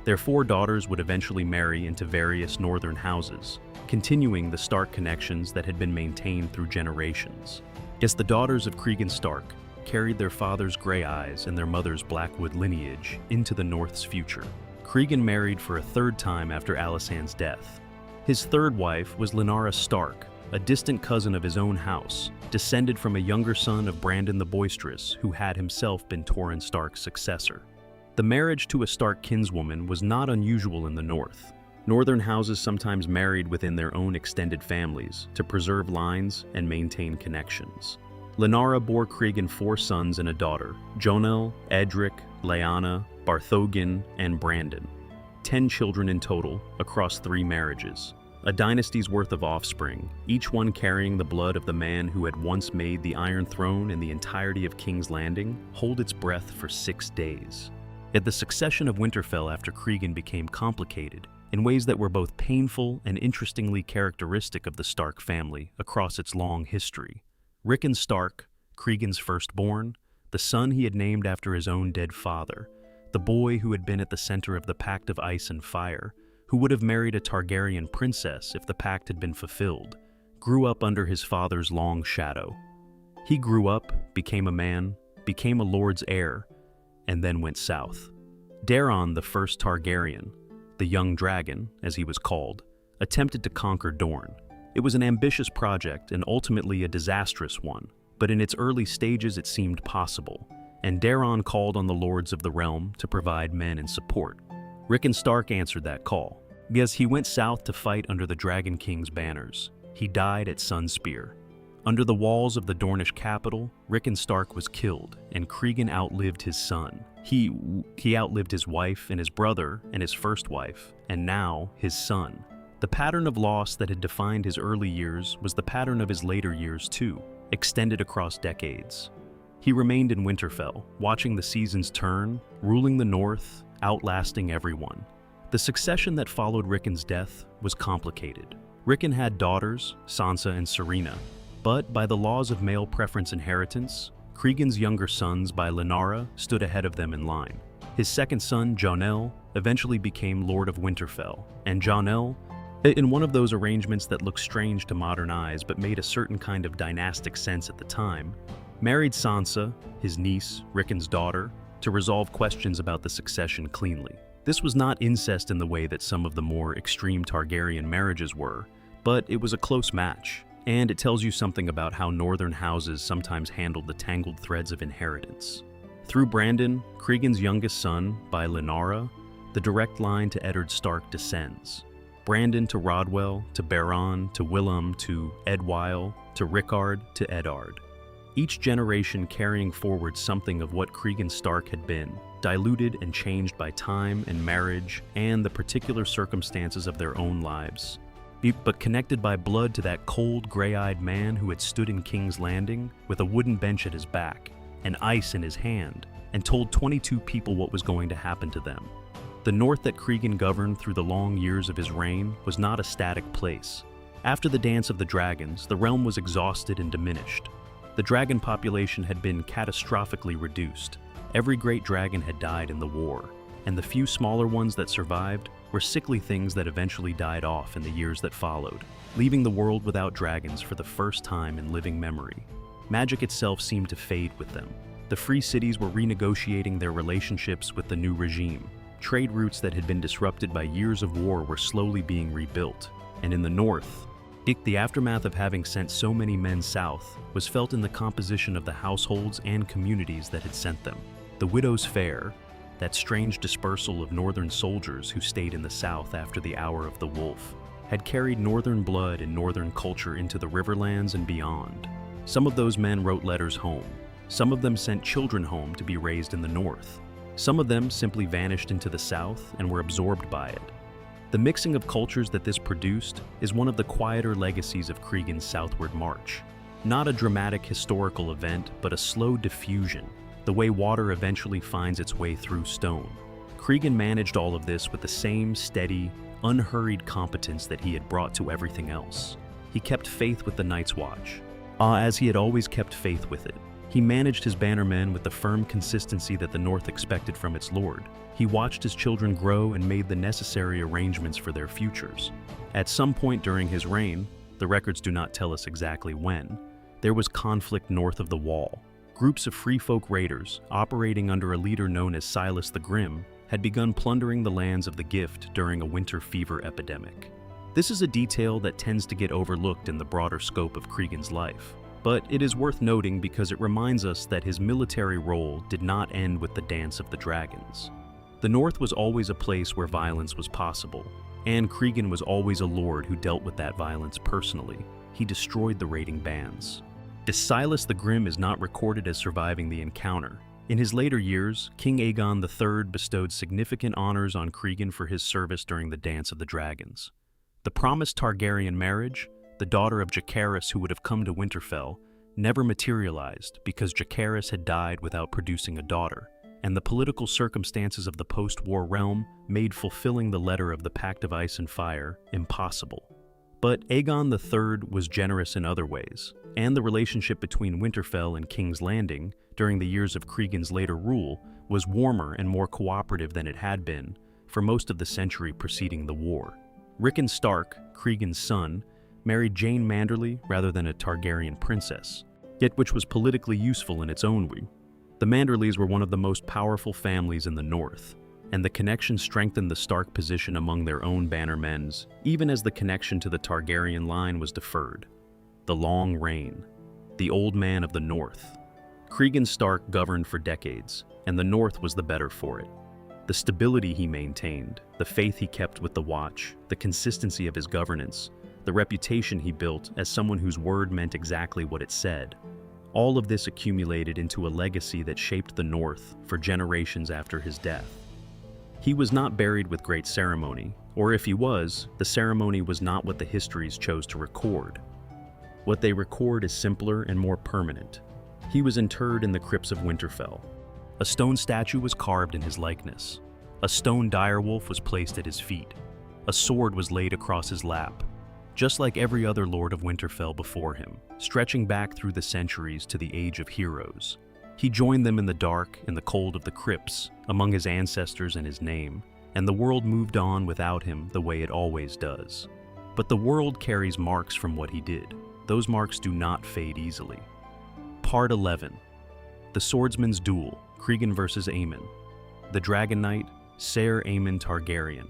Their 4 daughters would eventually marry into various northern houses, continuing the Stark connections that had been maintained through generations. Yes, the daughters of Cregan Stark carried their father's gray eyes and their mother's Blackwood lineage into the North's future. Cregan married for a 3rd time after Alysanne's death. His 3rd wife was Lyanna Stark, a distant cousin of his own house, descended from a younger son of Brandon the Boisterous, who had himself been Torrhen Stark's successor. The marriage to a Stark kinswoman was not unusual in the North. Northern houses sometimes married within their own extended families to preserve lines and maintain connections. Lyanna bore Cregan 4 sons and a daughter, Jonel, Edric, Lyanna, Barthogen, and Brandon. 10 children in total, across 3 marriages. A dynasty's worth of offspring, each one carrying the blood of the man who had once made the Iron Throne and the entirety of King's Landing hold its breath for 6 days. Yet the succession of Winterfell after Cregan became complicated in ways that were both painful and interestingly characteristic of the Stark family across its long history. Rickon Stark, Cregan's firstborn, the son he had named after his own dead father, the boy who had been at the center of the Pact of Ice and Fire, who would have married a Targaryen princess if the pact had been fulfilled, grew up under his father's long shadow. He grew up, became a man, became a lord's heir, and then went south. Daeron, the first Targaryen, the young dragon, as he was called, attempted to conquer Dorne. It was an ambitious project and ultimately a disastrous one, but in its early stages it seemed possible, and Daeron called on the lords of the realm to provide men and support. Rickon Stark answered that call. Yes, he went south to fight under the Dragon King's banners. He died at Sunspear. Under the walls of the Dornish capital, Rickon Stark was killed, and Cregan outlived his son. He outlived his wife and his brother and his first wife, and now his son. The pattern of loss that had defined his early years was the pattern of his later years too, extended across decades. He remained in Winterfell, watching the seasons turn, ruling the North, outlasting everyone. The succession that followed Rickon's death was complicated. Rickon had daughters, Sansa and Serena, but by the laws of male preference inheritance, Cregan's younger sons by Lynara stood ahead of them in line. His second son, Jonel, eventually became Lord of Winterfell, and Jonel, in one of those arrangements that look strange to modern eyes but made a certain kind of dynastic sense at the time, married Sansa, his niece, Rickon's daughter, to resolve questions about the succession cleanly. This was not incest in the way that some of the more extreme Targaryen marriages were, but it was a close match, and it tells you something about how northern houses sometimes handled the tangled threads of inheritance. Through Brandon, Cregan's youngest son, by Lynara, the direct line to Eddard Stark descends. Brandon to Rodwell, to Baron, to Willem, to Edwyle, to Rickard, to Eddard. Each generation carrying forward something of what Cregan Stark had been, diluted and changed by time and marriage and the particular circumstances of their own lives. But connected by blood to that cold, gray-eyed man who had stood in King's Landing with a wooden bench at his back, and ice in his hand, and told 22 people what was going to happen to them. The North that Cregan governed through the long years of his reign was not a static place. After the Dance of the Dragons, the realm was exhausted and diminished. The dragon population had been catastrophically reduced. Every great dragon had died in the war, and the few smaller ones that survived were sickly things that eventually died off in the years that followed, leaving the world without dragons for the first time in living memory. Magic itself seemed to fade with them. The free cities were renegotiating their relationships with the new regime. Trade routes that had been disrupted by years of war were slowly being rebuilt, and in the north, the aftermath of having sent so many men south was felt in the composition of the households and communities that had sent them. The widow's fare, that strange dispersal of northern soldiers who stayed in the south after the Hour of the Wolf, had carried northern blood and northern culture into the Riverlands and beyond. Some of those men wrote letters home. Some of them sent children home to be raised in the north. Some of them simply vanished into the south and were absorbed by it. The mixing of cultures that this produced is one of the quieter legacies of Cregan's southward march. Not a dramatic historical event, but a slow diffusion, the way water eventually finds its way through stone. Cregan managed all of this with the same steady, unhurried competence that he had brought to everything else. He kept faith with the Night's Watch, as he had always kept faith with it. He managed his bannermen with the firm consistency that the North expected from its lord. He watched his children grow and made the necessary arrangements for their futures. At some point during his reign, the records do not tell us exactly when, there was conflict north of the Wall. Groups of free folk raiders, operating under a leader known as Silas the Grim, had begun plundering the lands of the Gift during a winter fever epidemic. This is a detail that tends to get overlooked in the broader scope of Cregan's life, but it is worth noting because it reminds us that his military role did not end with the Dance of the Dragons. The North was always a place where violence was possible, and Cregan was always a lord who dealt with that violence personally. He destroyed the raiding bands. Silas the Grim is not recorded as surviving the encounter. In his later years, King Aegon III bestowed significant honors on Cregan for his service during the Dance of the Dragons. The promised Targaryen marriage, the daughter of Jacaerys who would have come to Winterfell, never materialized because Jacaerys had died without producing a daughter, and the political circumstances of the post-war realm made fulfilling the letter of the Pact of Ice and Fire impossible. But Aegon III was generous in other ways, and the relationship between Winterfell and King's Landing during the years of Cregan's later rule was warmer and more cooperative than it had been for most of the century preceding the war. Rickon Stark, Cregan's son, married Jane Manderly rather than a Targaryen princess, yet which was politically useful in its own way. The Manderleys were one of the most powerful families in the North, and the connection strengthened the Stark position among their own bannermen, even as the connection to the Targaryen line was deferred. The Long Reign, the Old Man of the North. Cregan Stark governed for decades, and the North was the better for it. The stability he maintained, the faith he kept with the Watch, the consistency of his governance, the reputation he built as someone whose word meant exactly what it said. All of this accumulated into a legacy that shaped the North for generations after his death. He was not buried with great ceremony, or if he was, the ceremony was not what the histories chose to record. What they record is simpler and more permanent. He was interred in the crypts of Winterfell. A stone statue was carved in his likeness. A stone direwolf was placed at his feet. A sword was laid across his lap. Just like every other Lord of Winterfell before him, stretching back through the centuries to the Age of Heroes. He joined them in the dark and the cold of the crypts, among his ancestors and his name, and the world moved on without him the way it always does. But the world carries marks from what he did. Those marks do not fade easily. Part 11. The Swordsman's Duel, Cregan versus Aemon. The Dragon Knight, Ser Aemon Targaryen.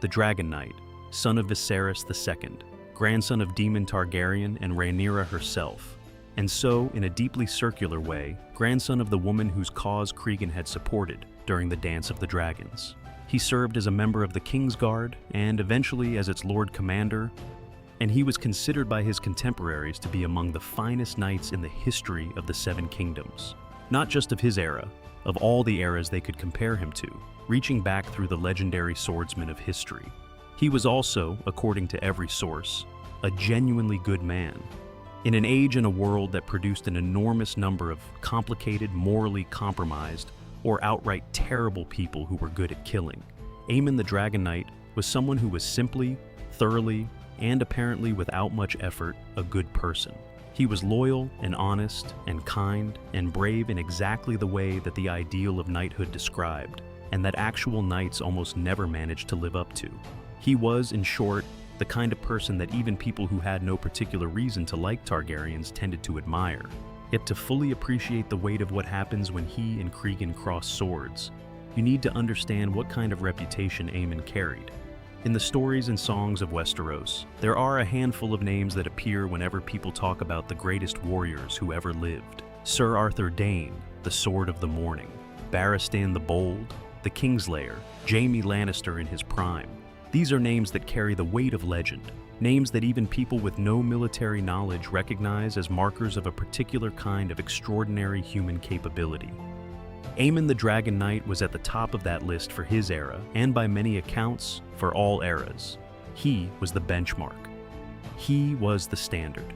The Dragon Knight, son of Viserys II, grandson of Daemon Targaryen and Rhaenyra herself, and so, in a deeply circular way, grandson of the woman whose cause Cregan had supported during the Dance of the Dragons. He served as a member of the Kingsguard and eventually as its Lord Commander, and he was considered by his contemporaries to be among the finest knights in the history of the Seven Kingdoms. Not just of his era, of all the eras they could compare him to, reaching back through the legendary swordsmen of history. He was also, according to every source, a genuinely good man. In an age and a world that produced an enormous number of complicated, morally compromised, or outright terrible people who were good at killing, Aemon the Dragon Knight was someone who was simply, thoroughly, and apparently without much effort, a good person. He was loyal and honest and kind and brave in exactly the way that the ideal of knighthood described, and that actual knights almost never managed to live up to. He was, in short, the kind of person that even people who had no particular reason to like Targaryens tended to admire. Yet to fully appreciate the weight of what happens when he and Cregan cross swords, you need to understand what kind of reputation Aemon carried. In the stories and songs of Westeros, there are a handful of names that appear whenever people talk about the greatest warriors who ever lived. Sir Arthur Dayne, the Sword of the Morning, Barristan the Bold, the Kingslayer, Jaime Lannister in his prime. These are names that carry the weight of legend, names that even people with no military knowledge recognize as markers of a particular kind of extraordinary human capability. Aemon the Dragon Knight was at the top of that list for his era, and by many accounts, for all eras. He was the benchmark. He was the standard.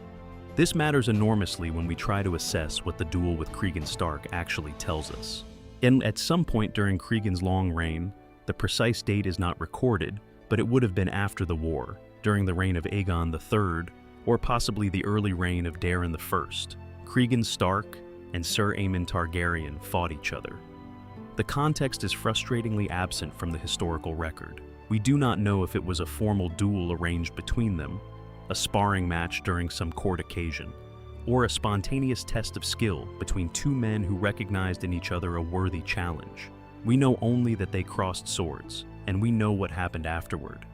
This matters enormously when we try to assess what the duel with Cregan Stark actually tells us. And at some point during Cregan's long reign, the precise date is not recorded, but it would have been after the war, during the reign of Aegon III, or possibly the early reign of Daeron I. Cregan Stark and Ser Aemon Targaryen fought each other. The context is frustratingly absent from the historical record. We do not know if it was a formal duel arranged between them, a sparring match during some court occasion, or a spontaneous test of skill between two men who recognized in each other a worthy challenge. We know only that they crossed swords, and we know what happened afterward.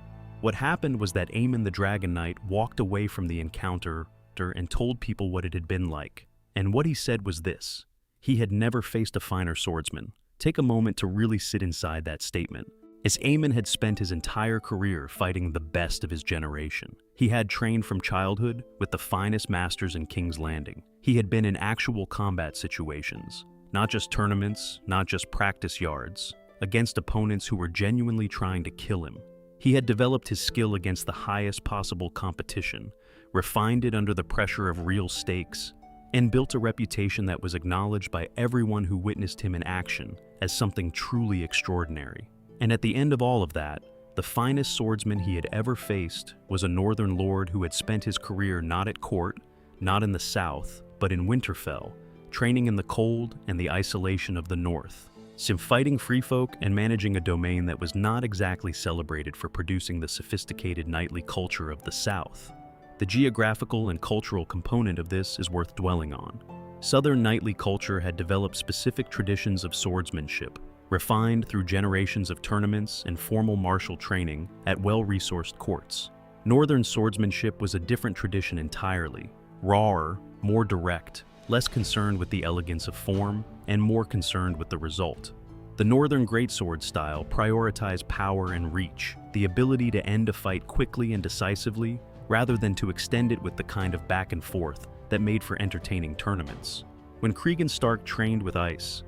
What happened was that Aemon the Dragon Knight walked away from the encounter and told people what it had been like. And what he said was this: he had never faced a finer swordsman. Take a moment to really sit inside that statement. As Aemon had spent his entire career fighting the best of his generation. He had trained from childhood with the finest masters in King's Landing. He had been in actual combat situations, not just tournaments, not just practice yards, against opponents who were genuinely trying to kill him. He had developed his skill against the highest possible competition, refined it under the pressure of real stakes, and built a reputation that was acknowledged by everyone who witnessed him in action as something truly extraordinary. And at the end of all of that, the finest swordsman he had ever faced was a northern lord who had spent his career not at court, not in the south, but in Winterfell, training in the cold and the isolation of the north. Fighting free folk and managing a domain that was not exactly celebrated for producing the sophisticated knightly culture of the South. The geographical and cultural component of this is worth dwelling on. Southern knightly culture had developed specific traditions of swordsmanship, refined through generations of tournaments and formal martial training at well-resourced courts. Northern swordsmanship was a different tradition entirely, rawer, more direct, less concerned with the elegance of form, and more concerned with the result. The Northern Greatsword style prioritized power and reach, the ability to end a fight quickly and decisively, rather than to extend it with the kind of back and forth that made for entertaining tournaments. When Cregan Stark trained with ice,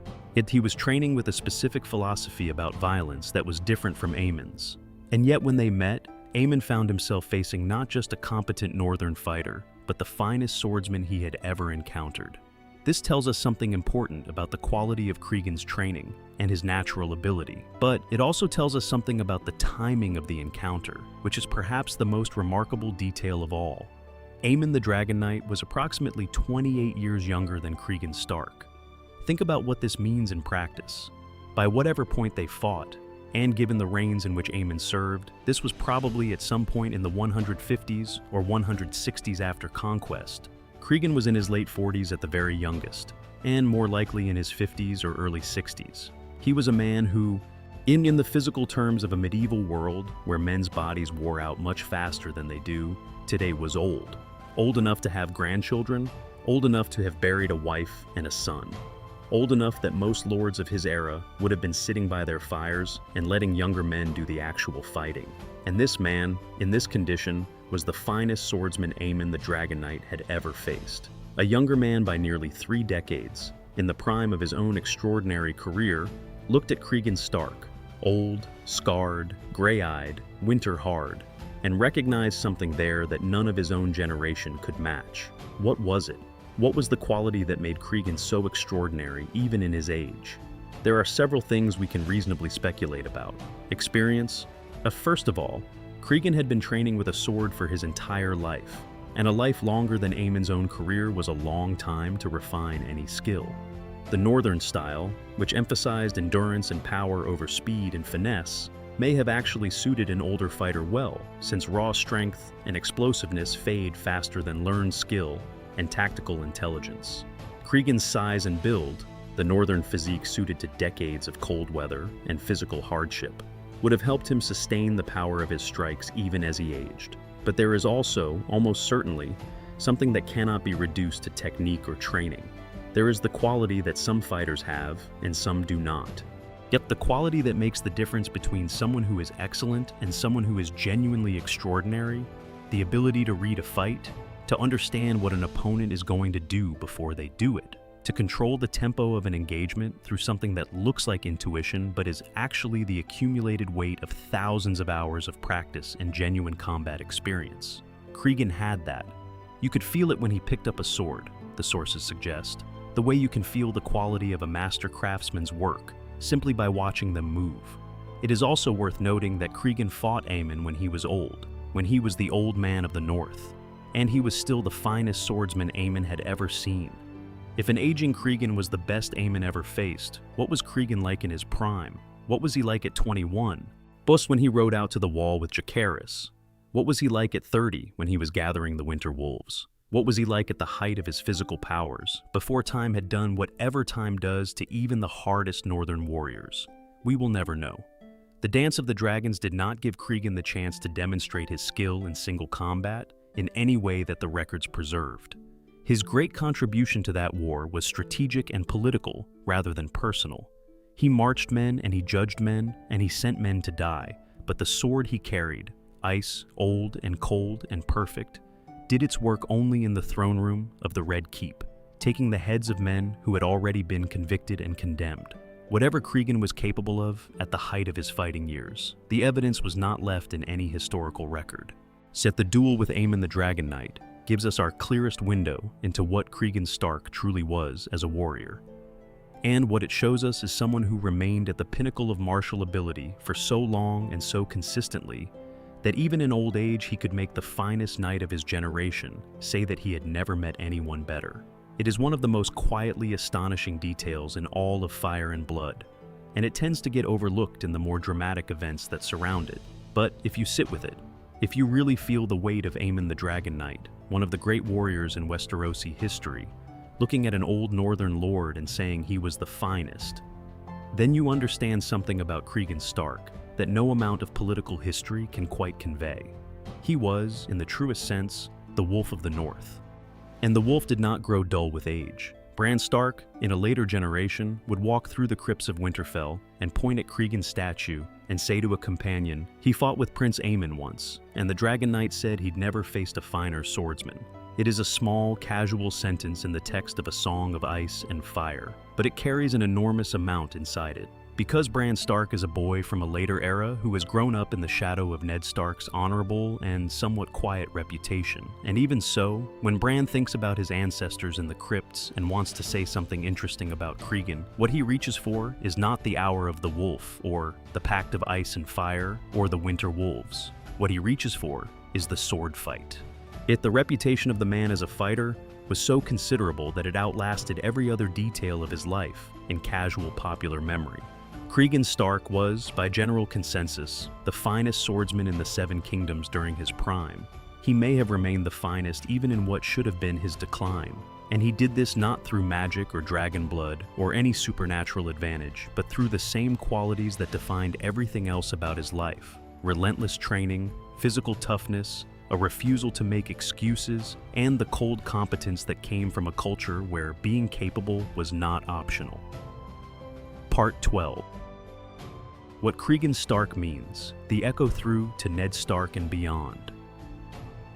he was training with a specific philosophy about violence that was different from Aemon's. And yet when they met, Aemon found himself facing not just a competent Northern fighter, but the finest swordsman he had ever encountered. This tells us something important about the quality of Cregan's training and his natural ability, but it also tells us something about the timing of the encounter, which is perhaps the most remarkable detail of all. Aemon the Dragon Knight was approximately 28 years younger than Cregan Stark. Think about what this means in practice. By whatever point they fought, and given the reigns in which Aemon served, this was probably at some point in the 150s or 160s after conquest. Cregan was in his late 40s at the very youngest, and more likely in his 50s or early 60s. He was a man who, in the physical terms of a medieval world where men's bodies wore out much faster than they do, today was old. Old enough to have grandchildren, old enough to have buried a wife and a son. Old enough that most lords of his era would have been sitting by their fires and letting younger men do the actual fighting. And this man, in this condition, was the finest swordsman Aemon the Dragon Knight had ever faced. A younger man by nearly 3 decades, in the prime of his own extraordinary career, looked at Cregan Stark, old, scarred, gray-eyed, winter-hard, and recognized something there that none of his own generation could match. What was it? What was the quality that made Cregan so extraordinary, even in his age? There are several things we can reasonably speculate about. Experience. First of all, Cregan had been training with a sword for his entire life, and a life longer than Aemon's own career was a long time to refine any skill. The Northern style, which emphasized endurance and power over speed and finesse, may have actually suited an older fighter well, since raw strength and explosiveness fade faster than learned skill and tactical intelligence. Cregan's size and build, the Northern physique suited to decades of cold weather and physical hardship, would have helped him sustain the power of his strikes even as he aged. But there is also, almost certainly, something that cannot be reduced to technique or training. There is the quality that some fighters have and some do not. Yet the quality that makes the difference between someone who is excellent and someone who is genuinely extraordinary, the ability to read a fight, to understand what an opponent is going to do before they do it, to control the tempo of an engagement through something that looks like intuition but is actually the accumulated weight of thousands of hours of practice and genuine combat experience. Cregan had that. You could feel it when he picked up a sword, the sources suggest, the way you can feel the quality of a master craftsman's work simply by watching them move. It is also worth noting that Cregan fought Aemon when he was old, when he was the old man of the North, and he was still the finest swordsman Aemon had ever seen. If an aging Cregan was the best Aemon ever faced, what was Cregan like in his prime? What was he like at 21? Bus when he rode out to the wall with Jacaerys? What was he like at 30 when he was gathering the winter wolves? What was he like at the height of his physical powers, before time had done whatever time does to even the hardest northern warriors? We will never know. The Dance of the Dragons did not give Cregan the chance to demonstrate his skill in single combat in any way that the records preserved. His great contribution to that war was strategic and political rather than personal. He marched men and he judged men and he sent men to die, but the sword he carried, ice, old and cold and perfect, did its work only in the throne room of the Red Keep, taking the heads of men who had already been convicted and condemned. Whatever Cregan was capable of at the height of his fighting years, the evidence was not left in any historical record. Yet the duel with Aemon the Dragon Knight gives us our clearest window into what Cregan Stark truly was as a warrior. And what it shows us is someone who remained at the pinnacle of martial ability for so long and so consistently that even in old age he could make the finest knight of his generation say that he had never met anyone better. It is one of the most quietly astonishing details in all of Fire and Blood, and it tends to get overlooked in the more dramatic events that surround it. But if you sit with it, if you really feel the weight of Aemon the Dragon Knight, one of the great warriors in Westerosi history, looking at an old northern lord and saying he was the finest, then you understand something about Cregan Stark that no amount of political history can quite convey. He was, in the truest sense, the Wolf of the North. And the wolf did not grow dull with age. Bran Stark, in a later generation, would walk through the crypts of Winterfell and point at Cregan's statue and say to a companion, "He fought with Prince Aemon once, and the Dragon Knight said he'd never faced a finer swordsman." It is a small, casual sentence in the text of a song of ice and fire, but it carries an enormous amount inside it. Because Bran Stark is a boy from a later era who has grown up in the shadow of Ned Stark's honorable and somewhat quiet reputation. And even so, when Bran thinks about his ancestors in the crypts and wants to say something interesting about Cregan, what he reaches for is not the Hour of the Wolf, or the Pact of Ice and Fire, or the Winter Wolves. What he reaches for is the sword fight. Yet the reputation of the man as a fighter was so considerable that it outlasted every other detail of his life in casual popular memory. Cregan Stark was, by general consensus, the finest swordsman in the Seven Kingdoms during his prime. He may have remained the finest even in what should have been his decline. And he did this not through magic or dragon blood or any supernatural advantage, but through the same qualities that defined everything else about his life: relentless training, physical toughness, a refusal to make excuses, and the cold competence that came from a culture where being capable was not optional. Part 12. What Cregan Stark means, the echo through to Ned Stark and beyond.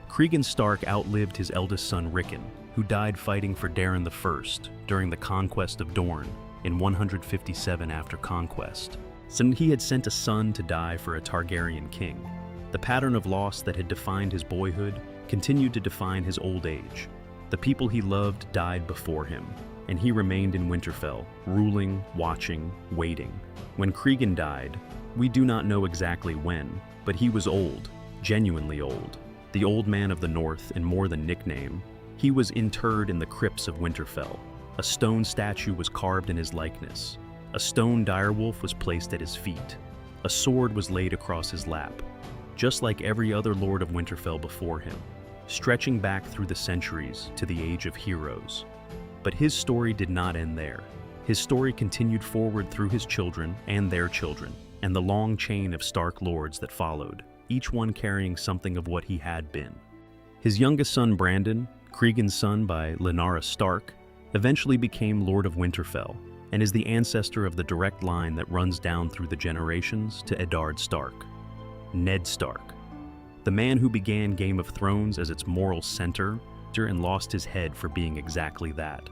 Cregan Stark outlived his eldest son Rickon, who died fighting for Daeron I during the conquest of Dorne in 157 after conquest. So he had sent a son to die for a Targaryen king. The pattern of loss that had defined his boyhood continued to define his old age. The people he loved died before him, and he remained in Winterfell, ruling, watching, waiting. When Cregan died, we do not know exactly when, but he was old, genuinely old. The Old Man of the North in more than nickname. He was interred in the crypts of Winterfell. A stone statue was carved in his likeness. A stone direwolf was placed at his feet. A sword was laid across his lap, just like every other Lord of Winterfell before him, stretching back through the centuries to the Age of Heroes. But his story did not end there. His story continued forward through his children and their children, and the long chain of Stark lords that followed, each one carrying something of what he had been. His youngest son Brandon, Cregan's son by Lyanna Stark, eventually became Lord of Winterfell, and is the ancestor of the direct line that runs down through the generations to Eddard Stark. Ned Stark, the man who began Game of Thrones as its moral center and lost his head for being exactly that.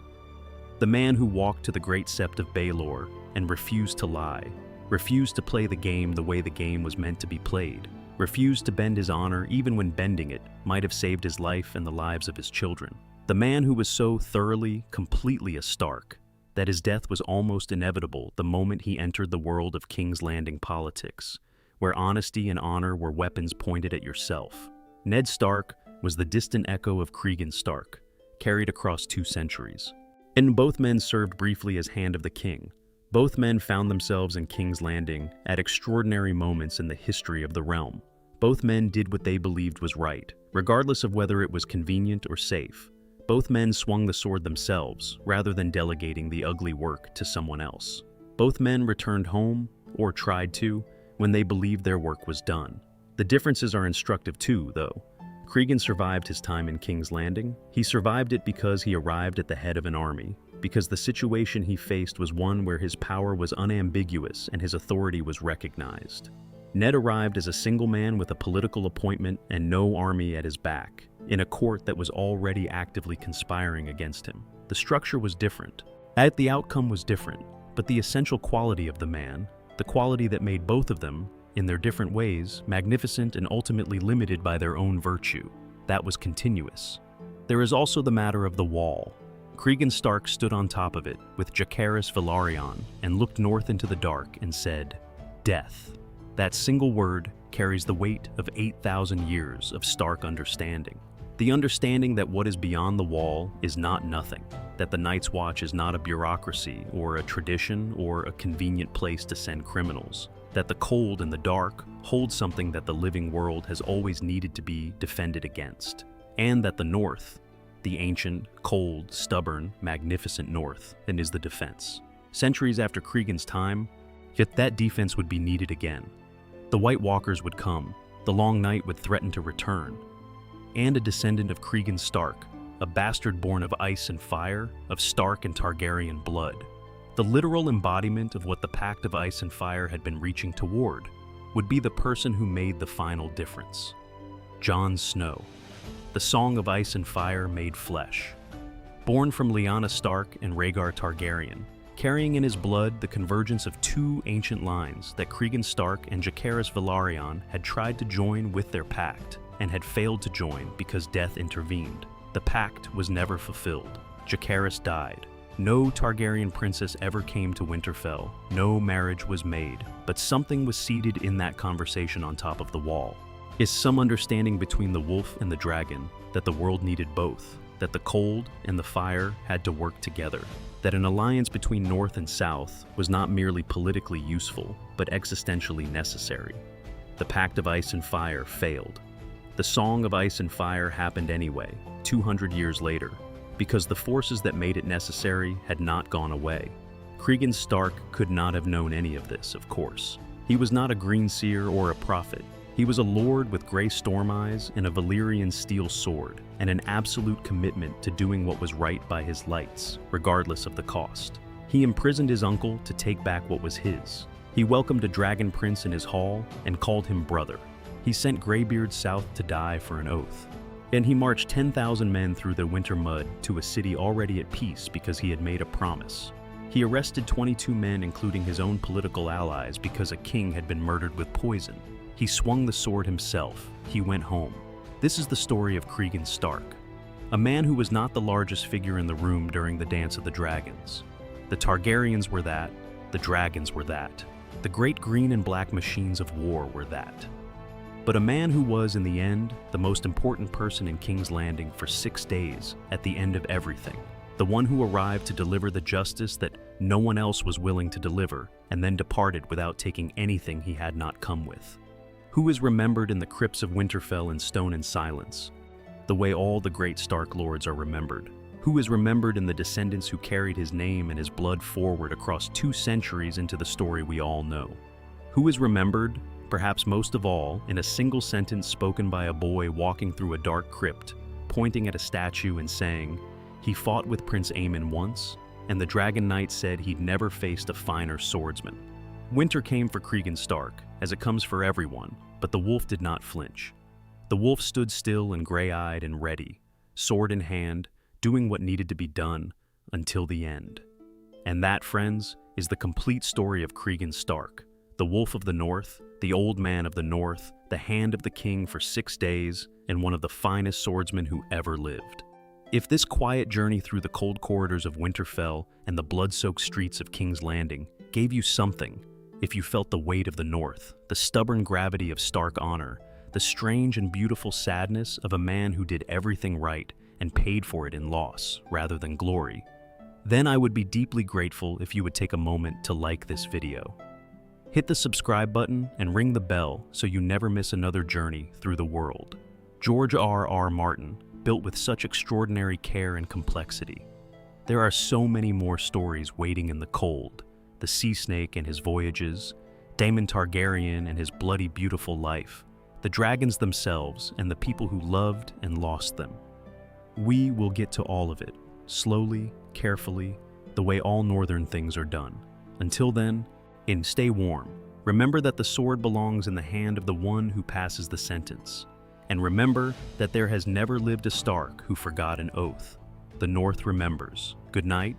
The man who walked to the great sept of Baelor and refused to lie, refused to play the game the way the game was meant to be played, refused to bend his honor even when bending it might have saved his life and the lives of his children. The man who was so thoroughly, completely a Stark that his death was almost inevitable the moment he entered the world of King's Landing politics, where honesty and honor were weapons pointed at yourself. Ned Stark was the distant echo of Cregan Stark, carried across 2 centuries. And both men served briefly as Hand of the King. Both men found themselves in King's Landing at extraordinary moments in the history of the realm. Both men did what they believed was right, regardless of whether it was convenient or safe. Both men swung the sword themselves, rather than delegating the ugly work to someone else. Both men returned home, or tried to, when they believed their work was done. The differences are instructive too, though. Cregan survived his time in King's Landing. He survived it because he arrived at the head of an army, because the situation he faced was one where his power was unambiguous and his authority was recognized. Ned arrived as a single man with a political appointment and no army at his back, in a court that was already actively conspiring against him. The structure was different. The outcome was different, but the essential quality of the man, the quality that made both of them, in their different ways, magnificent and ultimately limited by their own virtue, that was continuous. There is also the matter of the wall. Cregan Stark stood on top of it with Jacaerys Velaryon and looked north into the dark and said, "Death." That single word carries the weight of 8,000 years of Stark understanding. The understanding that what is beyond the wall is not nothing, that the Night's Watch is not a bureaucracy or a tradition or a convenient place to send criminals, that the cold and the dark hold something that the living world has always needed to be defended against, and that the North, the ancient, cold, stubborn, magnificent North, is the defense. Centuries after Cregan's time, yet that defense would be needed again. The White Walkers would come, the Long Night would threaten to return, and a descendant of Cregan Stark, a bastard born of ice and fire, of Stark and Targaryen blood. The literal embodiment of what the Pact of Ice and Fire had been reaching toward would be the person who made the final difference. Jon Snow, the Song of Ice and Fire made flesh. Born from Lyanna Stark and Rhaegar Targaryen, carrying in his blood the convergence of two ancient lines that Cregan Stark and Jacaerys Velaryon had tried to join with their pact, and had failed to join because death intervened. The pact was never fulfilled. Jacaerys died. No Targaryen princess ever came to Winterfell. No marriage was made. But something was seated in that conversation on top of the wall. Is some understanding between the wolf and the dragon that the world needed both, that the cold and the fire had to work together, that an alliance between North and South was not merely politically useful, but existentially necessary. The Pact of Ice and Fire failed. The Song of Ice and Fire happened anyway, 200 years later, because the forces that made it necessary had not gone away. Cregan Stark could not have known any of this, of course. He was not a green seer or a prophet. He was a lord with gray storm eyes and a Valyrian steel sword, and an absolute commitment to doing what was right by his lights, regardless of the cost. He imprisoned his uncle to take back what was his. He welcomed a dragon prince in his hall and called him brother. He sent Greybeard south to die for an oath. And he marched 10,000 men through the winter mud to a city already at peace because he had made a promise. He arrested 22 men, including his own political allies, because a king had been murdered with poison. He swung the sword himself. He went home. This is the story of Cregan Stark, a man who was not the largest figure in the room during the Dance of the Dragons. The Targaryens were that. The dragons were that. The great green and black machines of war were that. But a man who was, in the end, the most important person in King's Landing for 6 days at the end of everything. The one who arrived to deliver the justice that no one else was willing to deliver, and then departed without taking anything he had not come with. Who is remembered in the crypts of Winterfell in stone and silence, the way all the great Stark lords are remembered? Who is remembered in the descendants who carried his name and his blood forward across 2 centuries into the story we all know? Who is remembered, perhaps most of all, in a single sentence spoken by a boy walking through a dark crypt, pointing at a statue and saying, "He fought with Prince Aemon once, and the Dragon Knight said he'd never faced a finer swordsman." Winter came for Cregan Stark, as it comes for everyone, but the wolf did not flinch. The wolf stood still and gray-eyed and ready, sword in hand, doing what needed to be done until the end. And that, friends, is the complete story of Cregan Stark, the Wolf of the North, the Old Man of the North, the hand of the king for 6 days, and one of the finest swordsmen who ever lived. If this quiet journey through the cold corridors of Winterfell and the blood-soaked streets of King's Landing gave you something, if you felt the weight of the North, the stubborn gravity of Stark honor, the strange and beautiful sadness of a man who did everything right and paid for it in loss rather than glory, then I would be deeply grateful if you would take a moment to like this video. Hit the subscribe button and ring the bell so you never miss another journey through the world. George R.R. Martin, built with such extraordinary care and complexity. There are so many more stories waiting in the cold. The sea snake and his voyages, Daemon Targaryen and his bloody beautiful life, the dragons themselves and the people who loved and lost them. We will get to all of it, slowly, carefully, the way all northern things are done. Until then, stay warm. Remember that the sword belongs in the hand of the one who passes the sentence. And remember that there has never lived a Stark who forgot an oath. The North remembers. Good night.